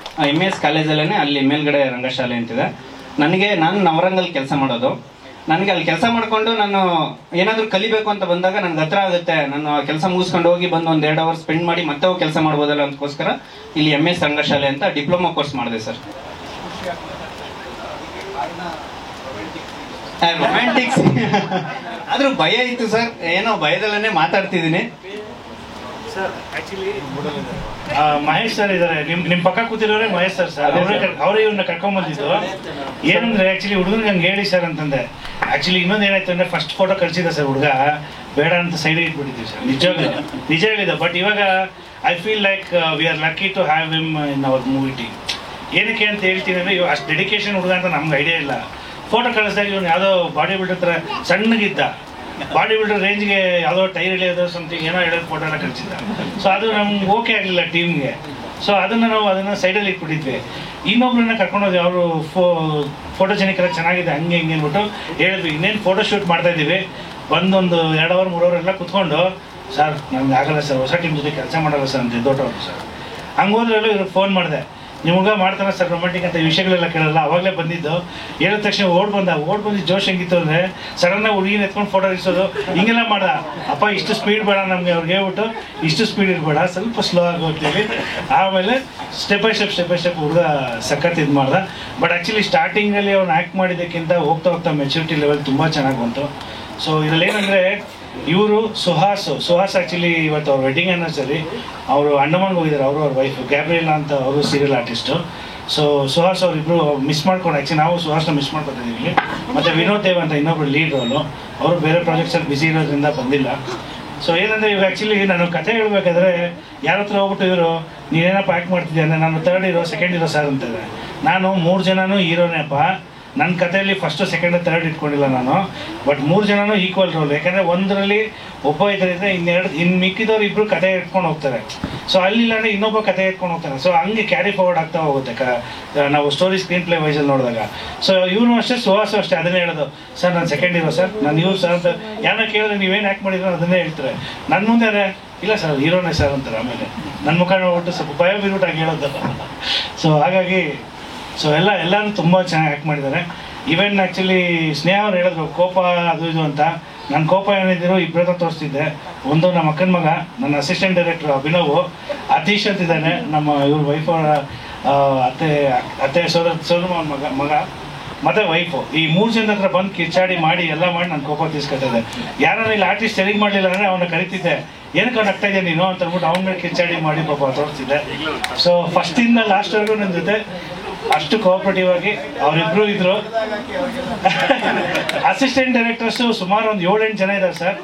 MES ಕಾಲೇಜಲ್ಲೇ ಅಲ್ಲಿ ಮೇಲ್ಗಡೆ ರಂಗಶಾಲೆ ಅಂತಿದೆ. ನಾನು ನವರಂಗಲ್ಲಿ ಕೆಲಸ ಮಾಡೋದು. ನನಗೆ ಅಲ್ಲಿ ಕೆಲಸ ಮಾಡಿಕೊಂಡು ನಾನು ಏನಾದರೂ ಕಲಿಬೇಕು ಅಂತ ಬಂದಾಗ ನನಗೆ ಹತ್ರ ಆಗುತ್ತೆ, ನಾನು ಕೆಲಸ ಮುಗಿಸ್ಕೊಂಡು ಹೋಗಿ ಬಂದು 1-2 ಅವರ್ ಸ್ಪೆಂಡ್ ಮಾಡಿ ಮತ್ತೆ ಹೋಗಿ ಕೆಲಸ ಮಾಡ್ಬೋದಲ್ಲ ಅದಕ್ಕೋಸ್ಕರ ಇಲ್ಲಿ MES ರಂಗಶಾಲೆ ಅಂತ ಡಿಪ್ಲೊಮಾ ಕೋರ್ಸ್ ಮಾಡಿದೆ ಸರ್. ರೊಮ್ಯಾಂಟಿಕ್ಸ್ ಆದ್ರೂ ಭಯ ಇತ್ತು ಸರ್, ಏನೋ ಭಯದಲ್ಲೇ ಮಾತಾಡ್ತಿದ್ದೀನಿ ಸರ್. ಆಕ್ಚುಲಿ ಮಹೇಶ್ ಸರ್ ಇದ್ದಾರೆ, ನಿಮ್ಮ ಪಕ್ಕ ಕೂತಿರೋರೇ ಮಹೇಶ್ ಸರ್. ಅವರೇ ಇವ್ರನ್ನ ಕರ್ಕೊಂಡ್ಬಂದಿದ್ದು. ಏನಂದ್ರೆ ಆಕ್ಚುಲಿ ಹುಡುಗನಿಗೆ ಹಂಗೆ ಹೇಳಿ ಸರ್ ಅಂತಂದೆ. ಆಕ್ಚುಲಿ ಇನ್ನೊಂದು ಏನಾಯ್ತು ಅಂದ್ರೆ, ಫಸ್ಟ್ ಫೋಟೋ ಕಳಿಸಿದ ಸರ್ ಹುಡುಗ, ಬೇಡ ಅಂತ ಸೈಡಿಗೆ ಇಟ್ಬಿಟ್ಟಿದ್ವಿ ಸರ್. ನಿಜ ಹೇಳಿದೆ. ಬಟ್ ಇವಾಗ I feel like we are lucky to have him in our movie team. ಏನಕ್ಕೆ ಅಂತ ಹೇಳ್ತೀನಿ ಅಂದರೆ, ಅಷ್ಟು ಡೆಡಿಕೇಶನ್ ಹುಡುಗ ಅಂತ ನಮ್ಗೆ ಐಡಿಯಾ ಇಲ್ಲ. ಫೋಟೋ ಕಳಿಸಿದಾಗ ಇವನು ಯಾವುದೋ ಬಾಡಿ ಬಿಲ್ಡರ್ ಥರ ಸಣ್ಣಗಿದ್ದ, ಬಾಡಿ ಬಿಲ್ಡರ್ ರೇಂಜ್ಗೆ ಯಾವುದೋ ಟೈರ್ ಎಳೆಯೋದು ಸಮಥಿಂಗ್ ಏನೋ ಹೇಳೋದು ಫೋಟೋ ಎಲ್ಲ ಕಳಿಸಿದ್ದ. ಸೊ ಅದು ನಮ್ಗೆ ಓಕೆ ಆಗಲಿಲ್ಲ ಟೀಮ್ಗೆ. ಸೊ ಅದನ್ನು ಸೈಡಲ್ಲಿ ಇಟ್ಬಿಟ್ಟಿದ್ವಿ. ಇನ್ನೊಬ್ರನ್ನ ಕರ್ಕೊಂಡೋಗಿ ಅವರು ಫೋಟೋಜೆನಿಕ್ ಎಲ್ಲ ಚೆನ್ನಾಗಿದೆ ಹಂಗೆ ಹಿಂಗೆ ಅಂದ್ಬಿಟ್ಟು ಹೇಳಿದ್ವಿ. ಇನ್ನೇನು ಫೋಟೋ ಶೂಟ್ ಮಾಡ್ತಾ ಇದ್ದೀವಿ, ಬಂದೊಂದು 2 ಅವರ್ 3 ಅವರ್ ಎಲ್ಲ ಕುತ್ಕೊಂಡು, ಸರ್ ನಮ್ಗೆ ಆಗಲ್ಲ ಸರ್, ಹೊಸ ಟೀಮ್ ಜೊತೆ ಕೆಲಸ ಮಾಡಲ್ಲ ಸರ್ ಅಂತ ದೊಡ್ಡವರು ಸರ್. ಹಂಗೋದ್ರಲ್ಲೂ ಇವ್ರಿಗೆ ಫೋನ್ ಮಾಡಿದೆ, ನಿಮ್ಗೆ ಮಾಡ್ತಾನೆ ಸರ್ ರೊಮ್ಯಾಂಟಿಕ್ ಅಂತ ವಿಷಯಗಳೆಲ್ಲ ಕೇಳಲ್ಲ. ಅವಾಗಲೇ ಬಂದಿದ್ದು, ಹೇಳಿದ ತಕ್ಷಣ ಓಡ್ ಬಂದು ಜೋಶ್ ಹೆಂಗಿತ್ತು ಅಂದರೆ ಸಡನ್ನಾಗಿ ಹುಡುಗಿನ ಎತ್ಕೊಂಡು ಫೋಟೋ ಇರಿಸೋದು ಹಿಂಗೆಲ್ಲ ಮಾಡ್ದ. ಅಪ್ಪ ಇಷ್ಟು ಸ್ಪೀಡ್ ಬೇಡ ನಮಗೆ, ಅವ್ರಿಗೆ ಹೇಳ್ಬಿಟ್ಟು ಇಷ್ಟು ಸ್ಪೀಡ್ ಇರಬೇಡ, ಸ್ವಲ್ಪ ಸ್ಲೋ ಆಗಿ ಹೋಗ್ತೀವಿ. ಆಮೇಲೆ ಸ್ಟೆಪ್ ಬೈ ಸ್ಟೆಪ್ ಹುಡುಗ ಸಖತ್ ಇದು ಮಾಡ್ದ. ಬಟ್ ಆ್ಯಕ್ಚುಲಿ ಸ್ಟಾರ್ಟಿಂಗಲ್ಲಿ ಅವ್ನು ಆ್ಯಕ್ಟ್ ಮಾಡಿದ್ದಕ್ಕಿಂತ ಹೋಗ್ತಾ ಮೆಚುರಿಟಿ ಲೆವೆಲ್ ತುಂಬ ಚೆನ್ನಾಗಿ ಬಂತು. ಸೊ ಇದರಲ್ಲಿ ಏನಂದರೆ ಇವರು ಸುಹಾಸ್ ಆ್ಯಕ್ಚುಲಿ ಇವತ್ತು ಅವ್ರ ವೆಡ್ಡಿಂಗ್ ಆ್ಯನಿವರ್ಸರಿ, ಅವರು ಅಂಡಮಾನ್ಗೆ ಹೋಗಿದ್ದಾರೆ. ಅವ್ರ ವೈಫ್ ಗ್ಯಾಬ್ರಿಯೆಲಾ ಅಂತ ಅವರು ಸೀರಿಯಲ್ ಆರ್ಟಿಸ್ಟು. ಸೊ ಸುಹಾಸ್ ಅವರಿಬ್ಬರು ಮಿಸ್ ಮಾಡ್ಕೊಂಡು, ಆ್ಯಕ್ಚುಲಿ ನಾವು ಸುಹಾಸ್ನ ಮಿಸ್ ಮಾಡ್ಕೊತಿದ್ದೀವಿ. ಮತ್ತು ವಿನೋದ್ ದೇವ್ ಅಂತ ಇನ್ನೊಬ್ರು ಲೀಡ್ ರೋಲು, ಅವರು ಬೇರೆ ಪ್ರಾಜೆಕ್ಟ್ಸಲ್ಲಿ ಬ್ಯುಸಿ ಇರೋದ್ರಿಂದ ಬಂದಿಲ್ಲ. ಸೊ ಏನಂದರೆ ಇವಾಗ ಆ್ಯಕ್ಚುಲಿ ನಾನು ಕತೆ ಹೇಳ್ಬೇಕಾದ್ರೆ ಯಾರ ಹತ್ರ ಹೋಗ್ಬಿಟ್ಟು ಇವರು ನೀನೇನಪ್ಪ ಆ್ಯಕ್ಟ್ ಮಾಡ್ತಿದ್ದೆ ಅಂದರೆ ನಾನು 3rd hero 2nd hero sir ಅಂತಾರೆ. ನಾನು 3 ಜನನೂ ಹೀರೋನೇಪ್ಪ. ನನ್ನ ಕಥೆಯಲ್ಲಿ 1st 2nd 3rd ಇಟ್ಕೊಂಡಿಲ್ಲ ನಾನು, ಬಟ್ 3 ಜನನೂ ಈಕ್ವಲ್ ರೋಲ್. ಯಾಕಂದರೆ ಒಂದರಲ್ಲಿ ಒಬ್ಬ ಇದ್ದರೆ ಇನ್ನು ಮಿಕ್ಕಿದವ್ರು ಇಬ್ಬರು ಕತೆ ಇಟ್ಕೊಂಡು ಹೋಗ್ತಾರೆ. ಸೊ ಅಲ್ಲಿಲ್ಲ ಅಂದರೆ ಇನ್ನೊಬ್ಬ ಕತೆ ಇಟ್ಕೊಂಡು ಹೋಗ್ತಾರೆ. ಸೊ ಹಂಗೆ ಕ್ಯಾರಿ ಫಾರ್ವರ್ಡ್ ಆಗ್ತಾ ಹೋಗುತ್ತೆ ನಾವು ಸ್ಟೋರಿ ಸ್ಕ್ರೀನ್ ಪ್ಲೇ ವೈಸಲ್ಲಿ ನೋಡಿದಾಗ. ಸೊ ಇವನು ಅಷ್ಟೇ, ಸುಹಾಸು ಅಷ್ಟೇ ಅದನ್ನೇ ಹೇಳೋದು, ಸರ್ ನಾನು 2nd ಹೀರೋ ಸರ್, ನಾನು ಇವ್ರು ಸರ್ ಅಂತ. ಯಾರನ್ನ ಕೇಳಿದ್ರೆ ನೀವೇನು ಆ್ಯಕ್ಟ್ ಮಾಡಿದ್ರು ಅದನ್ನೇ ಹೇಳ್ತಾರೆ. ನನ್ನ ಮುಂದೆ ಇಲ್ಲ ಸರ್ ಹೀರೋನೇ ಸರ್ ಅಂತಾರೆ. ಆಮೇಲೆ ನನ್ನ ಮುಖ ನೋಡ್ಬಿಟ್ಟು ಸ್ವಲ್ಪ ಭಯ ಬೀರ್ಬಿಟ್ಟಾಗಿ ಹೇಳೋದು. ಸೊ ಹಾಗಾಗಿ ಎಲ್ಲರೂ ತುಂಬ ಚೆನ್ನಾಗಿ ಆ್ಯಕ್ಟ್ ಮಾಡಿದ್ದಾರೆ. ಈವನ್ ಆ್ಯಕ್ಚುಲಿ ಸ್ನೇಹ ಅವ್ರು ಹೇಳಿದ್ರು ಕೋಪ ಅದು ಇದು ಅಂತ. ನನ್ನ ಕೋಪ ಏನಿದ್ರು ಇಬ್ಬರ ತೋರಿಸ್ತಿದ್ದೆ. ಒಂದು ನಮ್ಮ ಅಕ್ಕನ ಮಗ, ನನ್ನ ಅಸಿಸ್ಟೆಂಟ್ ಡೈರೆಕ್ಟರ್ ಅಭಿನವ್, ಅತೀಶ್ ಅಂತಿದ್ದಾನೆ, ನಮ್ಮ ಇವ್ರ ವೈಫ್ ಅವರ ಅತ್ತೆ ಸೋದರ ಮಗ ಮತ್ತು ವೈಫು. ಈ 3 ಜನದ ಹತ್ರ ಬಂದು ಕಿಚ್ಚಾಡಿ ಮಾಡಿ ಎಲ್ಲ ಮಾಡಿ ನನ್ನ ಕೋಪ ತೀಸ್ಕೊತಿದ್ದೆ. ಯಾರು ಇಲ್ಲಿ ಆರ್ಟಿಸ್ಟ್ ತೆರಿಗೆ ಮಾಡಲಿಲ್ಲ ಅಂದರೆ ಅವನ್ನ ಕರಿತಿದ್ದೆ, ಏನಕ್ಕೆ ಅವ್ನು ಆಗ್ತಾ ಇದೆಯಾ ನೀನು ಅಂತ ಅಂದ್ಬಿಟ್ಟು ಅವ್ನ ಮೇಲೆ ಕಿಚ್ಚಾಡಿ ಮಾಡಿ ಪಾಪ ತೋರಿಸ್ತಿದ್ದೆ. ಸೊ ಫಸ್ಟಿಂದ ಲಾಸ್ಟ್ವರೆಗೂ ನನ್ನ ಜೊತೆ ಅಷ್ಟು ಕೋಆಪರೇಟಿವ್ ಆಗಿ ಅವರಿಬ್ಬರು ಇದ್ರು. ಅಸಿಸ್ಟೆಂಟ್ ಡೈರೆಕ್ಟರ್ಸು ಸುಮಾರು ಒಂದು 7-8 ಜನ ಇದ್ದಾರೆ sir.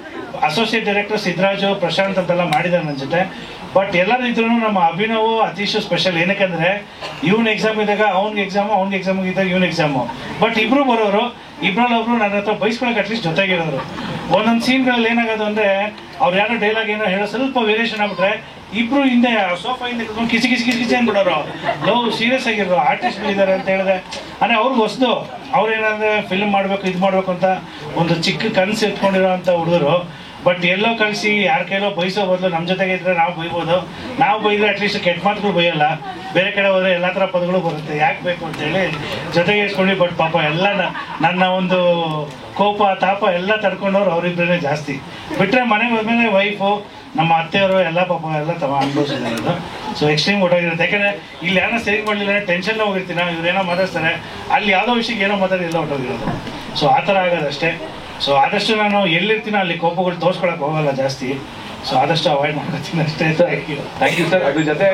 Associate director Siddaraju, Prashanth ಅಂತೆಲ್ಲ ಮಾಡಿದ್ದಾರೆ ನನ್ನ ಜೊತೆ. ಬಟ್ ಎಲ್ಲರೂ ಇದ್ರೂ ನಮ್ಮ ಅಭಿನವ್ ಅತೀಶು ಸ್ಪೆಷಲ್. ಏನಕ್ಕಂದರೆ ಇವ್ನ ಎಕ್ಸಾಮ್ ಇದ್ದಾಗ ಅವ್ನಿಗೆ ಎಕ್ಸಾಮ್ ಇದ್ದಾಗ ಇವ್ನ ಎಕ್ಸಾಮು. ಬಟ್ ಇಬ್ಬರು ಬರೋರು, ಇಬ್ಬರಲ್ಲೊಬ್ರು ನನ್ನ ಹತ್ರ ಬೈಸ್ಕೊಳಕ್ಕೆ ಅಟ್ಲೀಸ್ಟ್ ಜೊತೆಗಿರೋರು. ಒಂದೊಂದು ಸೀನ್ಗಳಲ್ಲಿ ಏನಾಗೋದು ಅಂದರೆ ಅವ್ರು ಯಾರೋ ಡೈಲಾಗ್ ಏನೋ ಹೇಳೋ ಸ್ವಲ್ಪ ವೇರಿಯೇಷನ್ ಆಗ್ಬಿಟ್ರೆ ಇಬ್ರು ಹಿಂದೆ ಸೋಫಾ ಹಿಂದೆ ಕುತ್ಕೊಂಡು ಕಿಸಿ ಅಂದ್ಬಿಡೋರು. ಸೀರಿಯಸ್ ಆಗಿರೋ ಆರ್ಟಿಸ್ಟ್ಗಳಿದ್ದಾರೆ ಅಂತ ಹೇಳಿದೆ ಅಂದರೆ ಅವ್ರಿಗೆ ಹೊಸದು. ಅವ್ರೇನಾದ್ರೆ ಫಿಲ್ಮ್ ಮಾಡಬೇಕು ಇದು ಮಾಡಬೇಕು ಅಂತ ಒಂದು ಚಿಕ್ಕ ಕನಸು ಎತ್ಕೊಂಡಿರೋ ಅಂಥ ಹುಡುಗರು. ಬಟ್ ಎಲ್ಲೋ ಕಳಿಸಿ ಯಾರ ಕೈಲೋ ಬೈಸೋ ಬದಲು ನಮ್ಮ ಜೊತೆಗೆ ಇದ್ರೆ ನಾವು ಬೈಬೋದು. ನಾವು ಬೈದರೆ ಅಟ್ಲೀಸ್ಟ್ ಕೆಟ್ಟ ಮಾತುಗಳು ಬೈಯಲ್ಲ. ಬೇರೆ ಕಡೆ ಹೋದರೆ ಎಲ್ಲ ಥರ ಪದಗಳು ಬರುತ್ತೆ, ಯಾಕೆ ಬೇಕು ಅಂತೇಳಿ ಜೊತೆಗೆ ಇಸ್ಕೊಂಡು. ಬಟ್ ಪಾಪ ಎಲ್ಲ ನನ್ನ ಒಂದು ಕೋಪ ತಾಪ ಎಲ್ಲ ತಡ್ಕೊಂಡವ್ರು ಅವರಿಬ್ಬರೇ ಜಾಸ್ತಿ. ಬಿಟ್ಟರೆ ಮನೆಗೆ ಹೋದ್ಮೇಲೆ ವೈಫು, ನಮ್ಮ ಅತ್ತೆಯವರು ಎಲ್ಲ ಪಾಪ ಎಲ್ಲ ಅನುಭವಿಸಿದ್ದಾರೆ ಇದು. ಸೊ ಎಕ್ಸ್ಟ್ರೀಮ್ ಒಟ್ಟಾಗಿರುತ್ತೆ. ಯಾಕಂದರೆ ಇಲ್ಲಿ ಯಾರನ್ನ ಸರಿ ಮಾಡಲಿಲ್ಲ ಟೆನ್ಷನ್ನೇ ಹೋಗಿರ್ತೀನಿ. ಇವ್ರೇನೋ ಮಾತಾಡ್ತಾರೆ, ಅಲ್ಲಿ ಯಾವುದೋ ವಿಷಯಕ್ಕೆ ಏನೋ ಮಾತಾಡಿ ಎಲ್ಲ ಹೊಟ್ಟೋಗಿರೋದು. ಸೊ ಆ ಥರ ಆಗೋದಷ್ಟೇ. ಸೊ ಆದಷ್ಟು ನಾನು ಎಲ್ಲಿರ್ತೀನೋ ಅಲ್ಲಿ ಕೋಪಗಳು ತೋರಿಸ್ಕೊಳಕ್ಕೆ ಹೋಗಲ್ಲ ಜಾಸ್ತಿ. ಸೊ ಆದಷ್ಟು ಅವಾಯ್ಡ್ ಮಾಡ್ಕೊತೀನಿ ಅಷ್ಟೇ. Thank you sir. ಅದ್ರ ಜೊತೆ